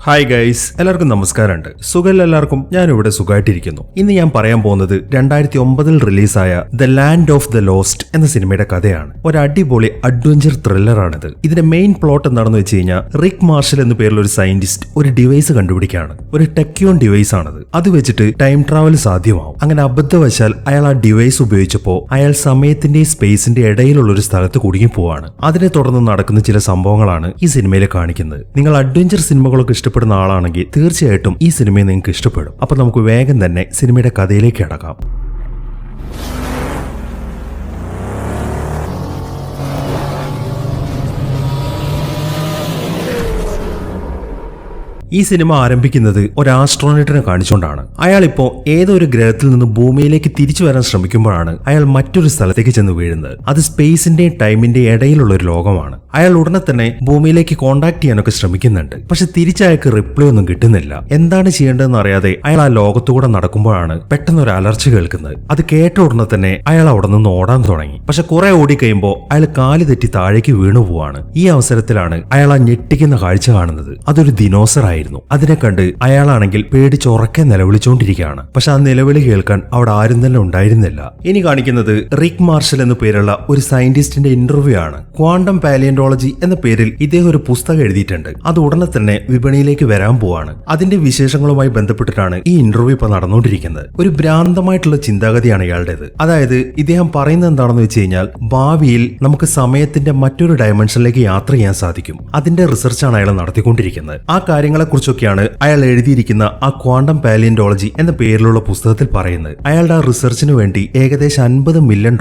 Hi guys, എല്ലാവർക്കും നമസ്കാരമുണ്ട്. സുഖല്ല എല്ലാവർക്കും. ഞാനിവിടെ സുഖമായിട്ടിരിക്കുന്നു. ഇന്ന് ഞാൻ പറയാൻ പോകുന്നത് 2009 റിലീസായ the land of the lost എന്ന സിനിമയുടെ കഥയാണ്. ഒരു അടിപൊളി അഡ്വഞ്ചർ ത്രില്ലറാണിത്. ഇതിന്റെ മെയിൻ പ്ലോട്ട് എന്താണെന്ന് വെച്ച് കഴിഞ്ഞാൽ, റിക് മാർഷൽ എന്ന് പേരുള്ള ഒരു സയന്റിസ്റ്റ് ഒരു ഡിവൈസ് കണ്ടുപിടിക്കുകയാണ്. ഒരു ടെക്യോൺ ഡിവൈസ് ആണത്. അത് വെച്ചിട്ട് ടൈം ട്രാവൽ സാധ്യമാവും. അങ്ങനെ അബദ്ധവശാൽ അയാൾ ആ ഡിവൈസ് ഉപയോഗിച്ചപ്പോൾ അയാൾ സമയത്തിന്റെയും സ്പേസിന്റെ ഇടയിലുള്ള ഒരു സ്ഥലത്ത് കുടുങ്ങി പോവാണ്. അതിനെ തുടർന്ന് നടക്കുന്ന ചില സംഭവങ്ങളാണ് ഈ സിനിമയിൽ കാണിക്കുന്നത്. നിങ്ങൾ അഡ്വഞ്ചർ സിനിമകളൊക്കെ ഇഷ്ടപ്പെടുന്ന ആളാണെങ്കിൽ തീർച്ചയായിട്ടും ഈ സിനിമയെ നിങ്ങൾക്ക് ഇഷ്ടപ്പെടും. അപ്പൊ നമുക്ക് വേഗം തന്നെ സിനിമയുടെ കഥയിലേക്ക് കടക്കാം. ഈ സിനിമ ആരംഭിക്കുന്നത് ഒരു ആസ്ട്രോനറ്റിനെ കാണിച്ചുകൊണ്ടാണ്. അയാൾ ഇപ്പോ ഏതോ ഒരു ഗ്രഹത്തിൽ നിന്ന് ഭൂമിയിലേക്ക് തിരിച്ചു വരാൻ ശ്രമിക്കുമ്പോഴാണ് അയാൾ മറ്റൊരു സ്ഥലത്തേക്ക് ചെന്ന് വീഴുന്നത്. അത് സ്പേസിന്റെയും ടൈമിന്റെയും ഇടയിലുള്ള ഒരു ലോകമാണ്. അയാൾ ഉടനെ തന്നെ ഭൂമിയിലേക്ക് കോണ്ടാക്ട് ചെയ്യാനൊക്കെ ശ്രമിക്കുന്നുണ്ട്. പക്ഷെ തിരിച്ചയാൾക്ക് റിപ്ലൈ ഒന്നും കിട്ടുന്നില്ല. എന്താണ് ചെയ്യേണ്ടതെന്ന് അറിയാതെ അയാൾ ആ ലോകത്തുകൂടെ നടക്കുമ്പോഴാണ് പെട്ടെന്ന് ഒരു അലർച്ച കേൾക്കുന്നത്. അത് കേട്ട ഉടനെ തന്നെ അയാൾ അവിടെ നിന്ന് ഓടാൻ തുടങ്ങി. പക്ഷെ കുറെ ഓടിക്കഴിയുമ്പോൾ അയാൾ കാല് തെറ്റി താഴേക്ക് വീണു പോവാണ്. ഈ അവസരത്തിലാണ് അയാൾ ആ ഞെട്ടിക്കുന്ന കാഴ്ച കാണുന്നത്. അതൊരു ദിനോസർ ആയിരുന്നു. അതിനെ കണ്ട് അയാളാണെങ്കിൽ പേടിച്ചുറക്കെ നിലവിളിച്ചുകൊണ്ടിരിക്കുകയാണ്. പക്ഷെ ആ നിലവിളി കേൾക്കാൻ അവിടെ ആരും തന്നെ ഉണ്ടായിരുന്നില്ല. ഇനി കാണിക്കുന്നത് റിക് മാർഷൽ എന്ന പേരുള്ള ഒരു സയന്റിസ്റ്റിന്റെ ഇന്റർവ്യൂ ആണ്. ക്വാണ്ടം പാലിയന്റോളജി എന്ന പേരിൽ ഇദ്ദേഹം ഒരു പുസ്തകം എഴുതിയിട്ടുണ്ട്. അത് ഉടനെ തന്നെ വിപണിയിലേക്ക് വരാൻ പോവാണ്. അതിന്റെ വിശേഷങ്ങളുമായി ബന്ധപ്പെട്ടിട്ടാണ് ഈ ഇന്റർവ്യൂ ഇപ്പൊ നടന്നുകൊണ്ടിരിക്കുന്നത്. ഒരു ഭ്രാന്തമായിട്ടുള്ള ചിന്താഗതിയാണ് ഇയാളുടേത്. അതായത് ഇദ്ദേഹം പറയുന്നത് എന്താണെന്ന് വെച്ച് കഴിഞ്ഞാൽ, ഭാവിയിൽ നമുക്ക് സമയത്തിന്റെ മറ്റൊരു ഡയമെൻഷനിലേക്ക് യാത്ര ചെയ്യാൻ സാധിക്കും. അതിന്റെ റിസർച്ചാണ് അയാൾ നടത്തിക്കൊണ്ടിരിക്കുന്നത്. ആ കാര്യങ്ങളെ കുറിച്ചൊക്കെയാണ് അയാൾ എഴുതിയിരിക്കുന്ന ആ ക്വാണ്ടം പാലിയന്റോളജി എന്ന പേരിലുള്ള പുസ്തകത്തിൽ പറയുന്നത്. അയാളുടെ ആ റിസർച്ചിന് വേണ്ടി ഏകദേശം $50 മില്യൺ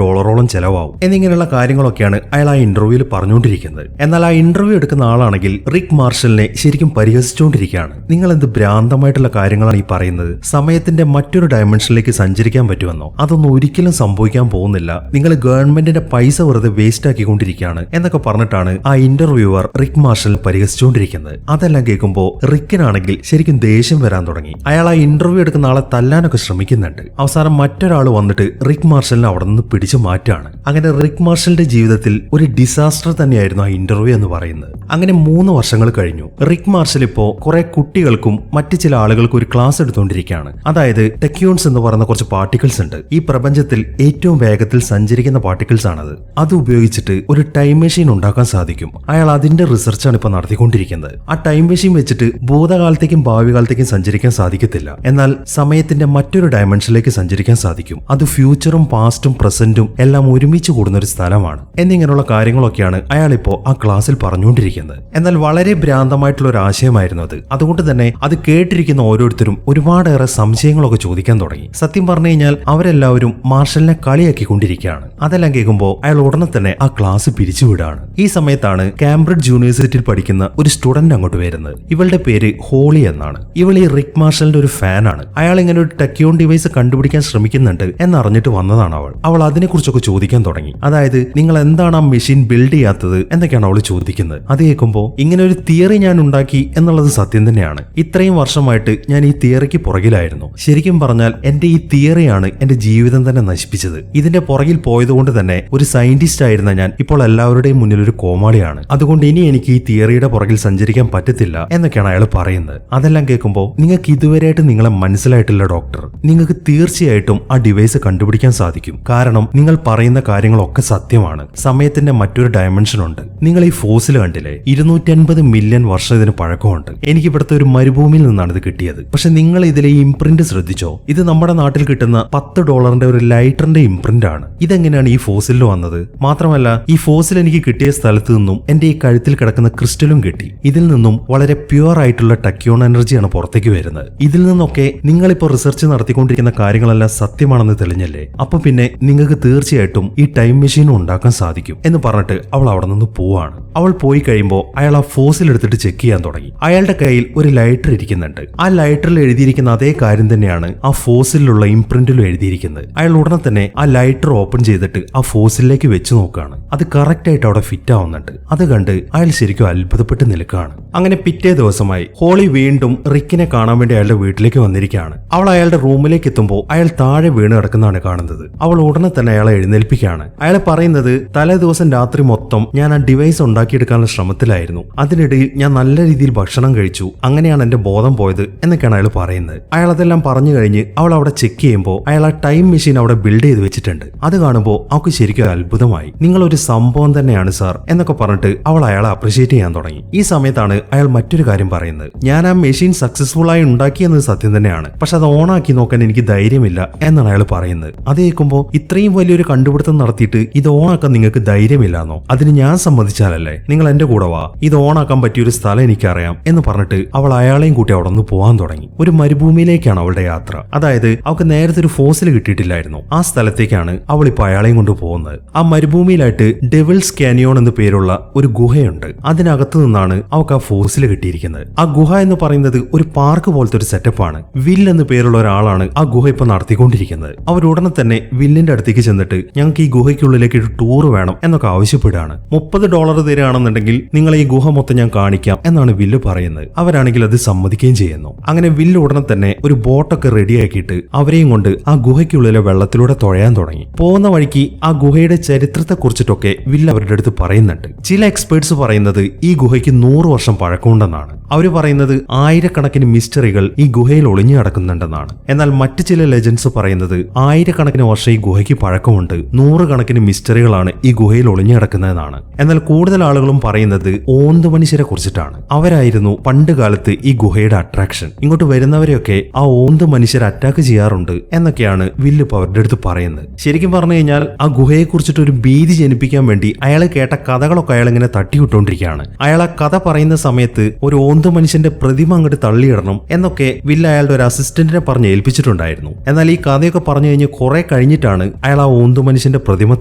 ചെലവാകും എന്നിങ്ങനെയുള്ള കാര്യങ്ങളൊക്കെയാണ് അയാൾ ആ ഇന്റർവ്യൂവിൽ പറഞ്ഞുകൊണ്ടിരിക്കുന്നത്. എന്നാൽ ആ ഇന്റർവ്യൂ എടുക്കുന്ന ആളാണെങ്കിൽ റിക് മാർഷലിനെ ശരിക്കും പരിഹസിച്ചുകൊണ്ടിരിക്കുകയാണ്. നിങ്ങൾ എന്ത് ഭ്രാന്തമായിട്ടുള്ള കാര്യങ്ങളാണ് ഈ പറയുന്നത്? സമയത്തിന്റെ മറ്റൊരു ഡയമെൻഷനിലേക്ക് സഞ്ചരിക്കാൻ പറ്റുമെന്നോ? അതൊന്നും ഒരിക്കലും സംഭവിക്കാൻ പോകുന്നില്ല. നിങ്ങൾ ഗവൺമെന്റിന്റെ പൈസ വെറുതെ വേസ്റ്റ് ആക്കിക്കൊണ്ടിരിക്കുകയാണ് എന്നൊക്കെ പറഞ്ഞിട്ടാണ് ആ ഇന്റർവ്യൂവർ റിക് മാർഷലിനെ പരിഹസിച്ചുകൊണ്ടിരിക്കുന്നത്. അതെല്ലാം കേൾക്കുമ്പോൾ റിക്കിനാണെങ്കിൽ ശരിക്കും ദേഷ്യം വരാൻ തുടങ്ങി. അയാൾ ആ ഇന്റർവ്യൂ എടുക്കുന്ന ആളെ തല്ലാനൊക്കെ ശ്രമിക്കുന്നുണ്ട്. അവസാനം മറ്റൊരാൾ വന്നിട്ട് റിക് മാർഷലിനെ അവിടെ നിന്ന് പിടിച്ചു മാറ്റാണ്. അങ്ങനെ റിക് മാർഷലിന്റെ ജീവിതത്തിൽ ഒരു ഡിസാസ്റ്റർ തന്നെയായിരുന്നു ആ ഇന്റർവ്യൂ എന്ന് പറയുന്നത്. അങ്ങനെ 3 വർഷങ്ങൾ കഴിഞ്ഞു. റിക് മാർഷൽ ഇപ്പോ കുറെ കുട്ടികൾക്കും മറ്റു ചില ആളുകൾക്കും ഒരു ക്ലാസ് എടുത്തുകൊണ്ടിരിക്കുകയാണ്. അതായത് ടെക്യോൺസ് എന്ന് പറയുന്ന കുറച്ച് പാർട്ടിക്കിൾസ് ഉണ്ട്. ഈ പ്രപഞ്ചത്തിൽ ഏറ്റവും വേഗത്തിൽ സഞ്ചരിക്കുന്ന പാർട്ടിക്കിൾസ് ആണത്. അത് ഉപയോഗിച്ചിട്ട് ഒരു ടൈം മെഷീൻ ഉണ്ടാക്കാൻ സാധിക്കും. അയാൾ അതിന്റെ റിസർച്ചാണ് ഇപ്പൊ നടത്തിക്കൊണ്ടിരിക്കുന്നത്. ആ ടൈം മെഷീൻ വെച്ചിട്ട് ഭൂതകാലത്തേക്കും ഭാവി കാലത്തേക്കും സഞ്ചരിക്കാൻ സാധിക്കത്തില്ല. എന്നാൽ സമയത്തിന്റെ മറ്റൊരു ഡയമെൻഷനിലേക്ക് സഞ്ചരിക്കാൻ സാധിക്കും. അത് ഫ്യൂച്ചറും പാസ്റ്റും പ്രസന്റും എല്ലാം ഒരുമിച്ച് കൂടുന്ന ഒരു സ്ഥലമാണ്. എന്നിങ്ങനെയുള്ള കാര്യങ്ങളൊക്കെയാണ് അയാൾ ഇപ്പോ ആ ക്ലാസ്സിൽ പറഞ്ഞുകൊണ്ടിരിക്കുന്നത്. എന്നാൽ വളരെ ഭ്രാന്തമായിട്ടുള്ള ഒരു ആശയമായിരുന്നു അത്. അതുകൊണ്ട് തന്നെ അത് കേട്ടിരിക്കുന്ന ഓരോരുത്തരും ഒരുപാടേറെ സംശയങ്ങളൊക്കെ ചോദിക്കാൻ തുടങ്ങി. സത്യം പറഞ്ഞു കഴിഞ്ഞാൽ അവരെല്ലാവരും മാർഷലിനെ കളിയാക്കിക്കൊണ്ടിരിക്കുകയാണ്. അതെല്ലാം കേൾക്കുമ്പോൾ അയാൾ ഉടനെ തന്നെ ആ ക്ലാസ് പിരിച്ചുവിടാണ്. ഈ സമയത്താണ് കാംബ്രിഡ്ജ് യൂണിവേഴ്സിറ്റിയിൽ പഠിക്കുന്ന ഒരു സ്റ്റുഡന്റ് അങ്ങോട്ട് വരുന്നത്. ഇവളുടെ പേര് ഹോളി എന്നാണ്. ഇവൾ ഈ റിക് മാർഷലിന്റെ ഒരു ഫാനാണ്. അയാൾ ഇങ്ങനെ ഒരു ടെക്യോൺ ഡിവൈസ് കണ്ടുപിടിക്കാൻ ശ്രമിക്കുന്നുണ്ട് എന്നറിഞ്ഞിട്ട് വന്നതാണ് അവൾ അതിനെക്കുറിച്ചൊക്കെ ചോദിക്കാൻ തുടങ്ങി. അതായത് നിങ്ങൾ എന്താണ് ആ മെഷീൻ ബിൽഡ് ചെയ്യാത്തത് എന്നൊക്കെയാണ് അവൾ ചോദിക്കുന്നത്. അത് കേൾക്കുമ്പോൾ ഇങ്ങനെ ഒരു തിയറി ഞാൻ ഉണ്ടാക്കി എന്നുള്ളത് സത്യം തന്നെയാണ്. ഇത്രയും വർഷമായിട്ട് ഞാൻ ഈ തിയറിക്ക് പുറകിലായിരുന്നു. ശരിക്കും പറഞ്ഞാൽ എന്റെ ഈ തിയറിയാണ് എന്റെ ജീവിതം തന്നെ നശിപ്പിച്ചത്. ഇതിന്റെ പുറകിൽ പോയതുകൊണ്ട് തന്നെ ഒരു സയന്റിസ്റ്റ് ആയിരുന്ന ഞാൻ ഇപ്പോൾ എല്ലാവരുടെയും മുന്നിൽ ഒരു കോമാളിയാണ്. അതുകൊണ്ട് ഇനി എനിക്ക് ഈ തിയറിയുടെ പുറകിൽ സഞ്ചരിക്കാൻ പറ്റത്തില്ല എന്നൊക്കെയാണ് അയാൾ പറയുന്നത്. അതെല്ലാം കേൾക്കുമ്പോൾ നിങ്ങൾക്ക് ഇതുവരെയായിട്ട് നിങ്ങളെ മനസ്സിലായിട്ടില്ല ഡോക്ടർ. നിങ്ങൾക്ക് തീർച്ചയായിട്ടും ആ ഡിവൈസ് കണ്ടുപിടിക്കാൻ സാധിക്കും. കാരണം നിങ്ങൾ പറയുന്ന കാര്യങ്ങളൊക്കെ സത്യമാണ്. സമയത്തിന്റെ മറ്റൊരു ഡയമെൻഷൻ ഉണ്ട്. നിങ്ങൾ ഈ ഫോസിൽ കണ്ടില്ലേ? 250 മില്യൺ വർഷം ഇതിന് പഴക്കമുണ്ട്. എനിക്ക് ഇവിടുത്തെ ഒരു മരുഭൂമിയിൽ നിന്നാണ് ഇത് കിട്ടിയത്. പക്ഷെ നിങ്ങൾ ഇതിലെ ഈ ഇംപ്രിന്റ് ശ്രദ്ധിച്ചോ? ഇത് നമ്മുടെ നാട്ടിൽ കിട്ടുന്ന $10 ഒരു ലൈറ്ററിന്റെ ഇംപ്രിന്റ് ആണ്. ഇതെങ്ങനെയാണ് ഈ ഫോസിലിൽ വന്നത്? മാത്രമല്ല ഈ ഫോസിൽ എനിക്ക് കിട്ടിയ സ്ഥലത്ത് നിന്നും എന്റെ ഈ കഴുത്തിൽ കിടക്കുന്ന ക്രിസ്റ്റലും കിട്ടി. ഇതിൽ നിന്നും വളരെ പ്യുവർ ആയിട്ടുള്ള ടെക്യോൺ എനർജിയാണ് പുറത്തേക്ക് വരുന്നത്. ഇതിൽ നിന്നൊക്കെ നിങ്ങളിപ്പോ റിസർച്ച് നടത്തിക്കൊണ്ടിരിക്കുന്ന കാര്യങ്ങളെല്ലാം സത്യമാണെന്ന് തെളിഞ്ഞല്ലേ? അപ്പൊ പിന്നെ നിങ്ങൾക്ക് തീർച്ചയായിട്ടും ഈ ടൈം മെഷീനും ഉണ്ടാക്കാൻ സാധിക്കും എന്ന് പറഞ്ഞിട്ട് അവൾ അവിടെ നിന്ന് പോവാണ്. അവൾ പോയി കഴിയുമ്പോൾ അയാൾ ആ ഫോസിൽ എടുത്തിട്ട് ചെക്ക് ചെയ്യാൻ തുടങ്ങി. അയാളുടെ കയ്യിൽ ഒരു ലൈറ്റർ ഇരിക്കുന്നുണ്ട്. ആ ലൈറ്ററിൽ എഴുതിയിരിക്കുന്ന അതേ കാര്യം തന്നെയാണ് ആ ഫോസിലുള്ള ഇംപ്രിന്റിലും എഴുതിയിരിക്കുന്നത്. അയാൾ ഉടനെ തന്നെ ആ ലൈറ്റർ ഓപ്പൺ ചെയ്തിട്ട് ആ ഫോസിലേക്ക് വെച്ച് നോക്കുകയാണ്. അത് കറക്റ്റ് ആയിട്ട് അവിടെ ഫിറ്റ് ആവുന്നുണ്ട്. അത് കണ്ട് അയാൾ ശരിക്കും അത്ഭുതപ്പെട്ട് നിൽക്കുകയാണ്. അങ്ങനെ പിറ്റേ ദിവസമായി ദിവസമായി ഹോളി വീണ്ടും റിക്കിനെ കാണാൻ വേണ്ടി അയാളുടെ വീട്ടിലേക്ക് വന്നിരിക്കുകയാണ്. അവൾ അയാളുടെ റൂമിലേക്ക് എത്തുമ്പോൾ അയാൾ താഴെ വീണ് കിടക്കുന്നതാണ് കാണുന്നത്. അവൾ ഉടനെ തന്നെ അയാളെ എഴുന്നേൽപ്പിക്കുകയാണ്. അയാൾ പറയുന്നത് തലേ ദിവസം രാത്രി മൊത്തം ഞാൻ ആ ഡിവൈസ് ഉണ്ടാക്കിയെടുക്കാനുള്ള ശ്രമത്തിലായിരുന്നു. അതിനിടയിൽ ഞാൻ നല്ല രീതിയിൽ ഭക്ഷണം കഴിച്ചു, അങ്ങനെയാണ് എന്റെ ബോധം പോയത് എന്നൊക്കെയാണ് അയാൾ പറയുന്നത്. അയാൾ അതെല്ലാം പറഞ്ഞു കഴിഞ്ഞ് അവൾ അവിടെ ചെക്ക് ചെയ്യുമ്പോൾ അയാൾ ആ ടൈം മെഷീൻ അവിടെ ബിൽഡ് ചെയ്ത് വെച്ചിട്ടുണ്ട്. അത് കാണുമ്പോൾ അവൾക്ക് ശരിക്കും അത്ഭുതമായി. നിങ്ങളൊരു സംഭവം തന്നെയാണ് സാർ എന്നൊക്കെ പറഞ്ഞിട്ട് അവൾ അയാളെ അപ്രിഷിയേറ്റ് ചെയ്യാൻ തുടങ്ങി. ഈ സമയത്താണ് അയാൾ മറ്റൊരു കാര്യം പറയുന്നത്. ഞാൻ ആ മെഷീൻ സക്സസ്ഫുൾ ആയി ഉണ്ടാക്കിയെന്നത് സത്യം തന്നെയാണ്, പക്ഷെ അത് ഓണാക്കി നോക്കാൻ എനിക്ക് ധൈര്യമില്ല എന്നാണ് അയാൾ പറയുന്നത്. അത് കേൾക്കുമ്പോൾ ഇത്രയും വലിയൊരു കണ്ടുപിടുത്തം നടത്തിയിട്ട് ഇത് ഓണാക്കാൻ നിങ്ങൾക്ക് ധൈര്യമില്ലാന്നോ? അതിന് ഞാൻ സമ്മതിച്ചാലല്ലേ, നിങ്ങൾ എന്റെ കൂടെ വാ, ഇത് ഓണാക്കാൻ പറ്റിയൊരു സ്ഥലം എനിക്കറിയാം എന്ന് പറഞ്ഞിട്ട് അവൾ അയാളെയും കൂട്ടി അവിടെ നിന്ന് പോകാൻ തുടങ്ങി. ഒരു മരുഭൂമിയിലേക്കാണ് അവളുടെ യാത്ര. അതായത് അവൾക്ക് നേരത്തെ ഒരു ഫോസിൽ കിട്ടിയിട്ടില്ലായിരുന്നു. ആ സ്ഥലത്തേക്കാണ് അവൾ ഇപ്പൊ അയാളെയും കൊണ്ട് പോകുന്നത്. ആ മരുഭൂമിയിലായിട്ട് ഡെവിൾസ് കാനിയോൺ എന്ന് പേരുള്ള ഒരു ഗുഹയുണ്ട്. അതിനകത്ത് നിന്നാണ് അവൾക്ക് ആ ഫോസിൽ കിട്ടിയിരിക്കുന്നത്. ആ ഗുഹ എന്ന് പറയുന്നത് ഒരു പാർക്ക് പോലത്തെ ഒരു സെറ്റപ്പാണ്. വിൽ എന്ന് പേരുള്ള ഒരാളാണ് ആ ഗുഹ ഇപ്പൊ നടത്തിക്കൊണ്ടിരിക്കുന്നത്. അവരുടനെ തന്നെ വില്ലിന്റെ അടുത്തേക്ക് ചെന്നിട്ട് ഞങ്ങൾക്ക് ഈ ഗുഹയ്ക്കുള്ളിലേക്ക് ഒരു ടൂർ വേണം എന്നൊക്കെ ആവശ്യപ്പെടുകയാണ്. $30 തരികയാണെന്നുണ്ടെങ്കിൽ നിങ്ങൾ ഈ ഗുഹ മൊത്തം ഞാൻ കാണിക്കാം എന്നാണ് വില്ല് പറയുന്നത്. അവരാണെങ്കിൽ അത് സമ്മതിക്കുകയും ചെയ്യുന്നു. അങ്ങനെ വില്ല് ഉടനെ തന്നെ ഒരു ബോട്ടൊക്കെ റെഡിയാക്കിയിട്ട് അവരെയും കൊണ്ട് ആ ഗുഹയ്ക്കുള്ളിലെ വെള്ളത്തിലൂടെ തുഴയാൻ തുടങ്ങി. പോകുന്ന വഴിക്ക് ആ ഗുഹയുടെ ചരിത്രത്തെ കുറിച്ചിട്ടൊക്കെ വില്ല് അവരുടെ അടുത്ത് പറയുന്നുണ്ട്. ചില എക്സ്പേർട്സ് പറയുന്നത് ഈ ഗുഹയ്ക്ക് 100 വർഷം പഴക്കമുണ്ടെന്നാണ്. അവര് പറയുന്നത് ആയിരക്കണക്കിന് മിസ്റ്ററികൾ ഈ ഗുഹയിൽ ഒളിഞ്ഞു കിടക്കുന്നുണ്ടെന്നാണ്. എന്നാൽ മറ്റു ചില ലെജൻഡ്സ് പറയുന്നത് ആയിരക്കണക്കിന് വർഷം ഈ ഗുഹയ്ക്ക് പഴക്കമുണ്ട്, 100 കണക്കിന് മിസ്റ്ററികളാണ് ഈ ഗുഹയിൽ ഒളിഞ്ഞു കിടക്കുന്നതെന്നാണ്. എന്നാൽ കൂടുതൽ ആളുകളും പറയുന്നത് ഓന്ത് മനുഷ്യരെ കുറിച്ചിട്ടാണ്. അവരായിരുന്നു പണ്ട് കാലത്ത് ഈ ഗുഹയുടെ അട്രാക്ഷൻ. ഇങ്ങോട്ട് വരുന്നവരെയൊക്കെ ആ ഓന്ത് മനുഷ്യർ അറ്റാക്ക് ചെയ്യാറുണ്ട് എന്നൊക്കെയാണ് വില്ല് ഇപ്പൊ അവരുടെ അടുത്ത് പറയുന്നത്. ശരിക്കും പറഞ്ഞു കഴിഞ്ഞാൽ ആ ഗുഹയെ കുറിച്ചിട്ട് ഒരു ഭീതി ജനിപ്പിക്കാൻ വേണ്ടി അയാൾ കേട്ട കഥകളൊക്കെ അയാൾ ഇങ്ങനെ തട്ടിവിട്ടുകൊണ്ടിരിക്കുകയാണ്. അയാൾ ആ കഥ പറയുന്ന സമയത്ത് ഒരു ഓന്ത് മനുഷ്യന്റെ പ്രതിമ അങ്ങോട്ട് തള്ളിയിടണം എന്നൊക്കെ വില്ല് അയാളുടെ ഒരു അസിസ്റ്റന്റിനെ പറഞ്ഞ് ഏൽപ്പിച്ചിട്ടുണ്ടായിരുന്നു. എന്നാൽ ഈ കഥയൊക്കെ പറഞ്ഞു കഴിഞ്ഞ് കുറെ കഴിഞ്ഞിട്ടാണ് അയാൾ ആ ഓന്ത് മനുഷ്യന്റെ പ്രതിമ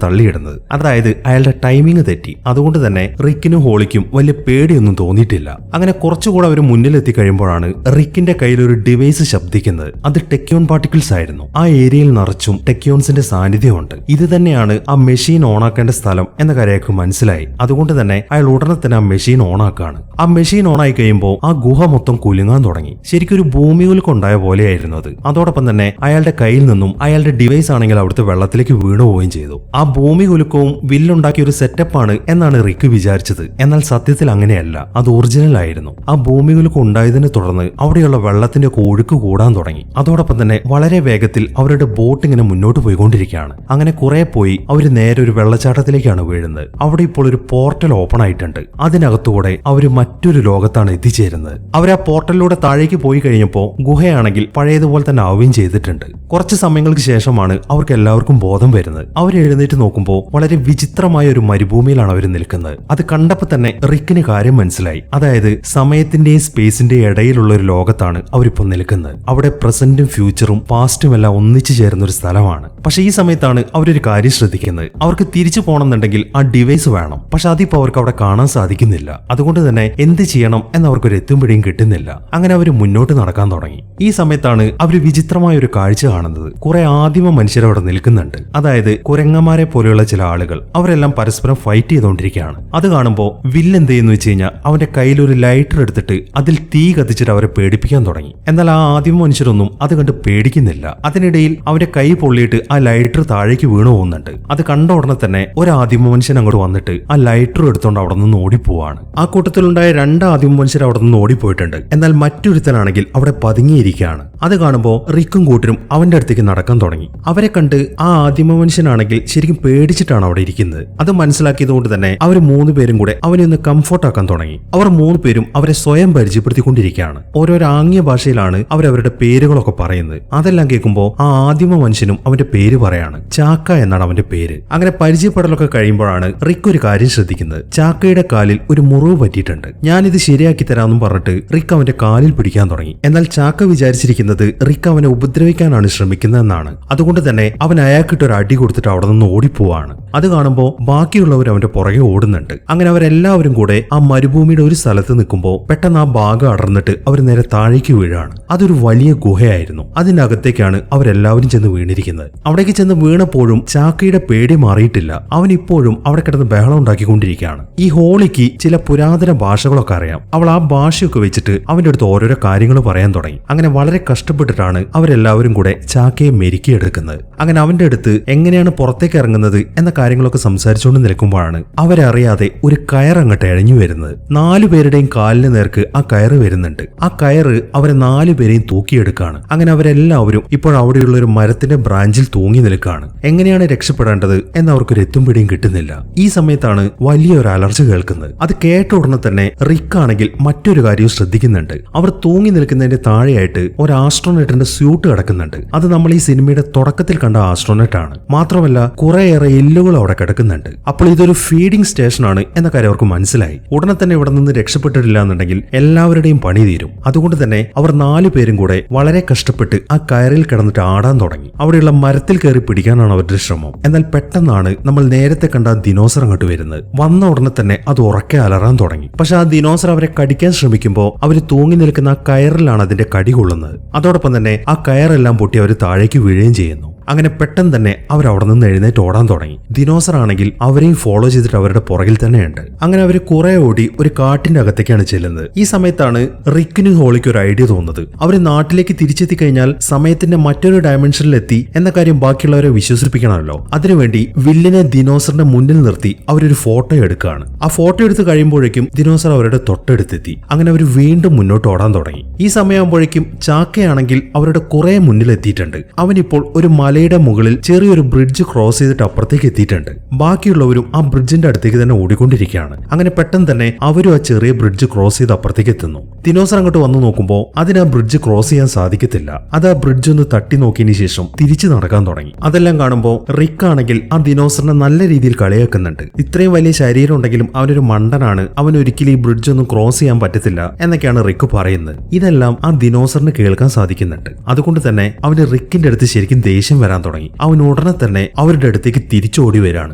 തള്ളിയിടുന്നത്. അതായത് അയാളുടെ ടൈമിംഗ് തെറ്റി. അതുകൊണ്ട് തന്നെ റിക്കിനും ഹോളിക്കും വലിയ പേടിയൊന്നും തോന്നിയിട്ടില്ല. അങ്ങനെ കുറച്ചുകൂടെ അവർ മുന്നിലെത്തി കഴിയുമ്പോഴാണ് റിക്കിന്റെ കയ്യിൽ ഒരു ഡിവൈസ് ശബ്ദിക്കുന്നത്. അത് ടെക്യോൺ പാർട്ടിക്കിൾസ് ആയിരുന്നു. ആ ഏരിയയിൽ നിറച്ചും ടെക്യോൺസിന്റെ സാന്നിധ്യമുണ്ട്. ഇത് തന്നെയാണ് ആ മെഷീൻ ഓണാക്കേണ്ട സ്ഥലം എന്ന കാര്യം അയാൾക്ക് മനസ്സിലായി. അതുകൊണ്ട് തന്നെ അയാൾ ഉടനെ തന്നെ ആ മെഷീൻ ഓണാക്കാണ്. ആ മെഷീൻ ഓണായി കഴിയുമ്പോൾ ആ ഗുഹ മൊത്തം കുലുങ്ങാൻ തുടങ്ങി. ശരിക്കും ഒരു ഭൂമികുലുക്കുണ്ടായ പോലെയായിരുന്നു അത്. അതോടൊപ്പം തന്നെ അയാളുടെ കയ്യിൽ നിന്നും അയാളുടെ ഡിവൈസ് ആണെങ്കിൽ അവിടുത്തെ വെള്ളത്തിലേക്ക് വീണു പോവുകയും ചെയ്തു. ആ ഭൂമി കുലുക്കവും വില്ലുണ്ടാക്കിയ ഒരു സെറ്റപ്പാണ് എന്നാണ് റിക്ക് വിചാരിച്ചത്. എന്നാൽ സത്യത്തിൽ അങ്ങനെയല്ല, അത് ഒറിജിനൽ ആയിരുന്നു. ആ ഭൂമി കുലുക്കം ഉണ്ടായതിനെ തുടർന്ന് അവിടെയുള്ള വെള്ളത്തിന്റെ ഒഴുക്ക് കൂടാൻ തുടങ്ങി. അതോടൊപ്പം തന്നെ വളരെ വേഗത്തിൽ അവരുടെ ബോട്ട് ഇങ്ങനെ മുന്നോട്ട് പോയിക്കൊണ്ടിരിക്കുകയാണ്. അങ്ങനെ കുറെ പോയി അവർ നേരെ ഒരു വെള്ളച്ചാട്ടത്തിലേക്കാണ് വീഴുന്നത്. അവിടെ ഇപ്പോൾ ഒരു പോർട്ടൽ ഓപ്പൺ ആയിട്ടുണ്ട്. അതിനകത്തൂടെ അവർ മറ്റൊരു ലോകത്താണ് എത്തിച്ചേരുന്നത്. അവർ ആ പോർട്ടലിലൂടെ താഴേക്ക് പോയി കഴിഞ്ഞപ്പോൾ ഗുഹയാണെങ്കിൽ പഴയതുപോലെ തന്നെ ആവുകയും ചെയ്തിട്ടുണ്ട്. കുറച്ച് സമയങ്ങൾക്ക് ശേഷമാണ് അവർക്ക് എല്ലാവർക്കും ബോധം വരുന്നത്. അവർ എഴുന്നേറ്റ് നോക്കുമ്പോൾ വളരെ വിചിത്രമായ ഒരു മരുഭൂമിയിലാണ് അവർ നിൽക്കുന്നത്. അത് കണ്ടപ്പോൾ തന്നെ റിക്കിന് കാര്യം മനസ്സിലായി. അതായത് സമയത്തിന്റെയും സ്പേസിന്റെയും ഇടയിലുള്ള ഒരു ലോകത്താണ് അവരിപ്പോൾ നിൽക്കുന്നത്. അവിടെ പ്രസന്റും ഫ്യൂച്ചറും പാസ്റ്റും എല്ലാം ഒന്നിച്ചു ചേരുന്ന ഒരു സ്ഥലമാണ്. പക്ഷെ ഈ സമയത്താണ് അവരൊരു കാര്യം ശ്രദ്ധിക്കുന്നത്. അവർക്ക് തിരിച്ചു പോകണമെന്നുണ്ടെങ്കിൽ ആ ഡിവൈസ് വേണം. പക്ഷെ അതിപ്പോ അവർക്ക് അവിടെ കാണാൻ സാധിക്കുന്നില്ല. അതുകൊണ്ട് തന്നെ എന്ത് ചെയ്യണം എന്നവർക്കൊരു എത്തുംപിടിയും കിട്ടുന്നില്ല. അങ്ങനെ അവർ മുന്നോട്ട് നടക്കാൻ തുടങ്ങി. ഈ സമയത്താണ് അവർ വിചിത്രമായ ഒരു കാഴ്ച കാണുന്നത്. കുറെ ആദിമ മനുഷ്യർ അവിടെ നിൽക്കുന്നുണ്ട്. അതായത് കുരങ്ങന്മാരെ പോലെയുള്ള ചില ആളുകൾ. അവരെല്ലാം പരസ്പരം ഫൈറ്റ് ചെയ്തുകൊണ്ടിരിക്കുകയാണ്. അത് കാണുമ്പോൾ വില്ല് എന്ത് ചെയ്യുന്നു വെച്ച് കഴിഞ്ഞാൽ അവന്റെ കയ്യിൽ ഒരു ലൈറ്റർ എടുത്തിട്ട് അതിൽ തീ കത്തിച്ചിട്ട് അവരെ പേടിപ്പിക്കാൻ തുടങ്ങി. എന്നാൽ ആ ആദിമ മനുഷ്യരൊന്നും അത് കണ്ട് പേടിക്കുന്നില്ല. അതിനിടയിൽ അവന്റെ കൈ പൊള്ളിയിട്ട് ആ ലൈറ്റർ താഴേക്ക് വീണു പോകുന്നുണ്ട്. അത് കണ്ട ഉടനെ തന്നെ ഒരു ആദിമ മനുഷ്യൻ അങ്ങോട്ട് വന്നിട്ട് ആ ലൈറ്റർ എടുത്തുകൊണ്ട് അവിടെ നിന്ന് ഓടിപ്പോവാണ്. ആ കൂട്ടത്തിലുണ്ടായ 2 ആദിമ മനുഷ്യർ അവിടെ നിന്ന് ഓടിപ്പോയിട്ടുണ്ട്. എന്നാൽ മറ്റൊരുത്തനാണെങ്കിൽ അവിടെ പതുങ്ങിയിരിക്കുകയാണ്. അത് കാണുമ്പോൾ റിക്കും കൂട്ടരും അവന്റെ അടുത്തേക്ക് നടക്കാൻ തുടങ്ങി. അവരെ കണ്ട് ആ ആദിമ മനുഷ്യനാണെങ്കിൽ ശരിക്കും പേടിച്ചിട്ടാണ് അവിടെ ഇരിക്കുന്നത്. അത് മനസ്സിലാക്കിയതുകൊണ്ട് തന്നെ അവർ 3 പേരും കൂടെ അവനെ ഒന്ന് കംഫോർട്ട് ആക്കാൻ തുടങ്ങി. അവർ 3 പേരും അവരെ സ്വയം പരിചയപ്പെടുത്തിക്കൊണ്ടിരിക്കുകയാണ്. ഓരോരോ ആംഗ്യ ഭാഷയിലാണ് അവരവരുടെ പേരുകളൊക്കെ പറയുന്നത്. അതെല്ലാം കേൾക്കുമ്പോൾ ആ ആദിമ മനുഷ്യനും അവന്റെ പേര് പറയാണ്. ചാക്ക എന്നാണ് അവന്റെ പേര്. അങ്ങനെ പരിചയപ്പെടലൊക്കെ കഴിയുമ്പോഴാണ് റിക്ക് ഒരു കാര്യം ശ്രദ്ധിക്കുന്നത്. ചാക്കയുടെ കാലിൽ ഒരു മുറിവ് പറ്റിയിട്ടുണ്ട്. ഞാനിത് ശരിയാക്കി തരാമെന്നും പറഞ്ഞിട്ട് റിക്ക് അവന്റെ കാലിൽ പിടിക്കാൻ തുടങ്ങി. എന്നാൽ ചാക്ക വിചാരിച്ചിരിക്കുന്നത് റിക്ക് അവനെ ഉപദ്രവിക്കാനാണ് ശ്രമിക്കുന്നതെന്നാണ്. അതുകൊണ്ട് തന്നെ അവൻ അയാൾക്കിട്ട് ഒരു അടി കൊടുത്തിട്ട് അവിടെ നിന്ന് ഓടിപ്പോവാണ്. അത് കാണുമ്പോൾ ബാക്കിയുള്ളവർ അവന്റെ പുറകെ ഓടുന്നുണ്ട്. അങ്ങനെ അവരെല്ലാവരും കൂടെ ആ മരുഭൂമിയുടെ ഒരു സ്ഥലത്ത് നിൽക്കുമ്പോൾ പെട്ടെന്ന് ആ ഭാഗം അടർന്നിട്ട് അവർ നേരെ താഴേക്ക് വീഴാണ്. അതൊരു വലിയ ഗുഹയായിരുന്നു. അതിനകത്തേക്കാണ് അവരെല്ലാവരും ചെന്ന് വീണിരിക്കുന്നത്. അവിടേക്ക് ചെന്ന് വീണപ്പോഴും ചാക്കയുടെ പേടി മാറിയിട്ടില്ല. അവൻ ഇപ്പോഴും അവിടെ കിടന്ന് ബഹളം ഉണ്ടാക്കിക്കൊണ്ടിരിക്കുകയാണ്. ഈ ഹോളിക്ക് ചില പുരാതന ഭാഷകളൊക്കെ അറിയാം. അവൾ ആ ഭാഷ വാശിയൊക്കെ വെച്ചിട്ട് അവന്റെ അടുത്ത് ഓരോരോ കാര്യങ്ങൾ പറയാൻ തുടങ്ങി. അങ്ങനെ വളരെ കഷ്ടപ്പെട്ടിട്ടാണ് അവരെല്ലാവരും കൂടെ ചാക്കയെ മെരുക്കിയെടുക്കുന്നത്. അങ്ങനെ അവന്റെ അടുത്ത് എങ്ങനെയാണ് പുറത്തേക്ക് ഇറങ്ങുന്നത് എന്ന കാര്യങ്ങളൊക്കെ സംസാരിച്ചുകൊണ്ട് നിൽക്കുമ്പോഴാണ് അവരറിയാതെ ഒരു കയറങ്ങട്ട് എഴഞ്ഞു വരുന്നത്. 4 പേരുടെയും കാലിന് നേർക്ക് ആ കയറ് വരുന്നുണ്ട്. ആ കയറ് അവരെ 4 പേരെയും തൂക്കിയെടുക്കാണ്. അങ്ങനെ അവരെല്ലാവരും ഇപ്പോൾ അവിടെയുള്ള ഒരു മരത്തിന്റെ ബ്രാഞ്ചിൽ തൂങ്ങി നിൽക്കുകയാണ്. എങ്ങനെയാണ് രക്ഷപ്പെടേണ്ടത് എന്ന് അവർക്കൊരു എത്തും പിടിയും കിട്ടുന്നില്ല. ഈ സമയത്താണ് വലിയൊരു അലർച്ച കേൾക്കുന്നത്. അത് കേട്ട ഉടനെ തന്നെ റിക്ക് ആണെങ്കിൽ മറ്റൊരു കാര്യവും ശ്രദ്ധിക്കുന്നുണ്ട്. അവർ തൂങ്ങി നിൽക്കുന്നതിന്റെ താഴെയായിട്ട് ഒരു ആസ്ട്രോനറ്റിന്റെ സ്യൂട്ട് കിടക്കുന്നുണ്ട്. അത് നമ്മൾ ഈ സിനിമയുടെ തുടക്കത്തിൽ കണ്ട ആസ്ട്രോനറ്റ് ആണ്. മാത്രമല്ല കുറേയേറെ എല്ലുകൾ അവിടെ കിടക്കുന്നുണ്ട്. അപ്പോൾ ഇതൊരു ഫീഡിംഗ് സ്റ്റേഷൻ ആണ് എന്ന കാര്യം അവർക്ക് മനസ്സിലായി. ഉടനെ തന്നെ ഇവിടെ നിന്ന് രക്ഷപ്പെട്ടിട്ടില്ല എന്നുണ്ടെങ്കിൽ എല്ലാവരുടെയും പണി തീരും. അതുകൊണ്ട് തന്നെ അവർ 4 പേരും കൂടെ വളരെ കഷ്ടപ്പെട്ട് ആ കയറിൽ കിടന്നിട്ട് ആടാൻ തുടങ്ങി. അവിടെയുള്ള മരത്തിൽ കയറി പിടിക്കാനാണ് അവരുടെ ശ്രമം. എന്നാൽ പെട്ടെന്നാണ് നമ്മൾ നേരത്തെ കണ്ട ദിനോസർ അങ്ങോട്ട് വരുന്നത്. വന്ന ഉടനെ തന്നെ അത് ഉറക്കെ അലറാൻ തുടങ്ങി. പക്ഷെ ആ ദിനോസർ അവരെ കടിക്കാൻ ശ്രമിക്കുമ്പോൾ അവർ തൂങ്ങി നിൽക്കുന്ന ആ കയറിലാണ് അതിന്റെ കടി കൊള്ളുന്നത്. അതോടൊപ്പം തന്നെ ആ കയറെല്ലാം പൊട്ടി അവർ താഴേക്ക് വീഴുകയും ചെയ്യുന്നു. അങ്ങനെ പെട്ടെന്ന് തന്നെ അവർ അവിടെ നിന്ന് എഴുന്നേറ്റ് ഓടാൻ തുടങ്ങി. ദിനോസർ ആണെങ്കിൽ അവരെയും ഫോളോ ചെയ്തിട്ട് അവരുടെ പുറകിൽ തന്നെയുണ്ട്. അങ്ങനെ അവർ കുറെ ഓടി ഒരു കാട്ടിന്റെ അകത്തേക്കാണ് ചെല്ലുന്നത്. ഈ സമയത്താണ് റിക്കിനും ഹോളിക്ക് ഒരു ഐഡിയ തോന്നുന്നത്. അവർ നാട്ടിലേക്ക് തിരിച്ചെത്തി കഴിഞ്ഞാൽ സമയത്തിന്റെ മറ്റൊരു ഡയമെൻഷനിൽ എത്തി എന്ന കാര്യം ബാക്കിയുള്ളവരെ വിശ്വസിപ്പിക്കണമല്ലോ. അതിനുവേണ്ടി വില്ലിനെ ദിനോസറിന്റെ മുന്നിൽ നിർത്തി അവരൊരു ഫോട്ടോ എടുക്കുകയാണ്. ആ ഫോട്ടോ എടുത്ത് കഴിയുമ്പോഴേക്കും ദിനോസർ അവരുടെ തൊട്ടടുത്തെത്തി. അങ്ങനെ അവർ വീണ്ടും മുന്നോട്ട് ഓടാൻ തുടങ്ങി. ഈ സമയമാകുമ്പോഴേക്കും ചാക്കയാണെങ്കിൽ അവരുടെ കുറെ മുന്നിലെത്തിയിട്ടുണ്ട്. അവനിപ്പോൾ ഒരു മലയുടെ മുകളിൽ ചെറിയൊരു ബ്രിഡ്ജ് ക്രോസ് ചെയ്തിട്ട് അപ്പുറത്തേക്ക് എത്തിയിട്ടുണ്ട്. ബാക്കിയുള്ളവരും ആ ബ്രിഡ്ജിന്റെ അടുത്തേക്ക് തന്നെ ഓടിക്കൊണ്ടിരിക്കുകയാണ്. അങ്ങനെ പെട്ടെന്ന് തന്നെ അവരും ആ ചെറിയ ബ്രിഡ്ജ് ക്രോസ് ചെയ്ത് അപ്പുറത്തേക്ക് എത്തുന്നു. ദിനോസർ അങ്ങോട്ട് വന്നു നോക്കുമ്പോൾ അതിന് ആ ബ്രിഡ്ജ് ക്രോസ് ചെയ്യാൻ സാധിക്കത്തില്ല. അത് ആ ബ്രിഡ്ജ് ഒന്ന് തട്ടി നോക്കിയതിനു ശേഷം തിരിച്ചു നടക്കാൻ തുടങ്ങി. അതെല്ലാം കാണുമ്പോൾ റിക്ക് ആണെങ്കിൽ ആ ദിനോസറിനെ നല്ല രീതിയിൽ കളിയാക്കുന്നുണ്ട്. ഇത്രയും വലിയ ശരീരം ഉണ്ടെങ്കിലും അവനൊരു മണ്ടനാണ്, അവൻ ഒരിക്കലും ഈ ബ്രിഡ്ജ് ഒന്നും ക്രോസ് ചെയ്യാൻ പറ്റത്തില്ല എന്നൊക്കെയാണ് റിക്ക് പറയുന്നത്. ഇതെല്ലാം ആ ദിനോസറിന് കേൾക്കാൻ സാധിക്കുന്നുണ്ട്. അതുകൊണ്ട് തന്നെ അവന് റിക്കിന്റെ അടുത്ത് ശരിക്കും ദേഷ്യം വരാൻ തുടങ്ങി. അവൻ ഉടനെ തന്നെ അവരുടെ അടുത്തേക്ക് തിരിച്ചോടി വരാണ്.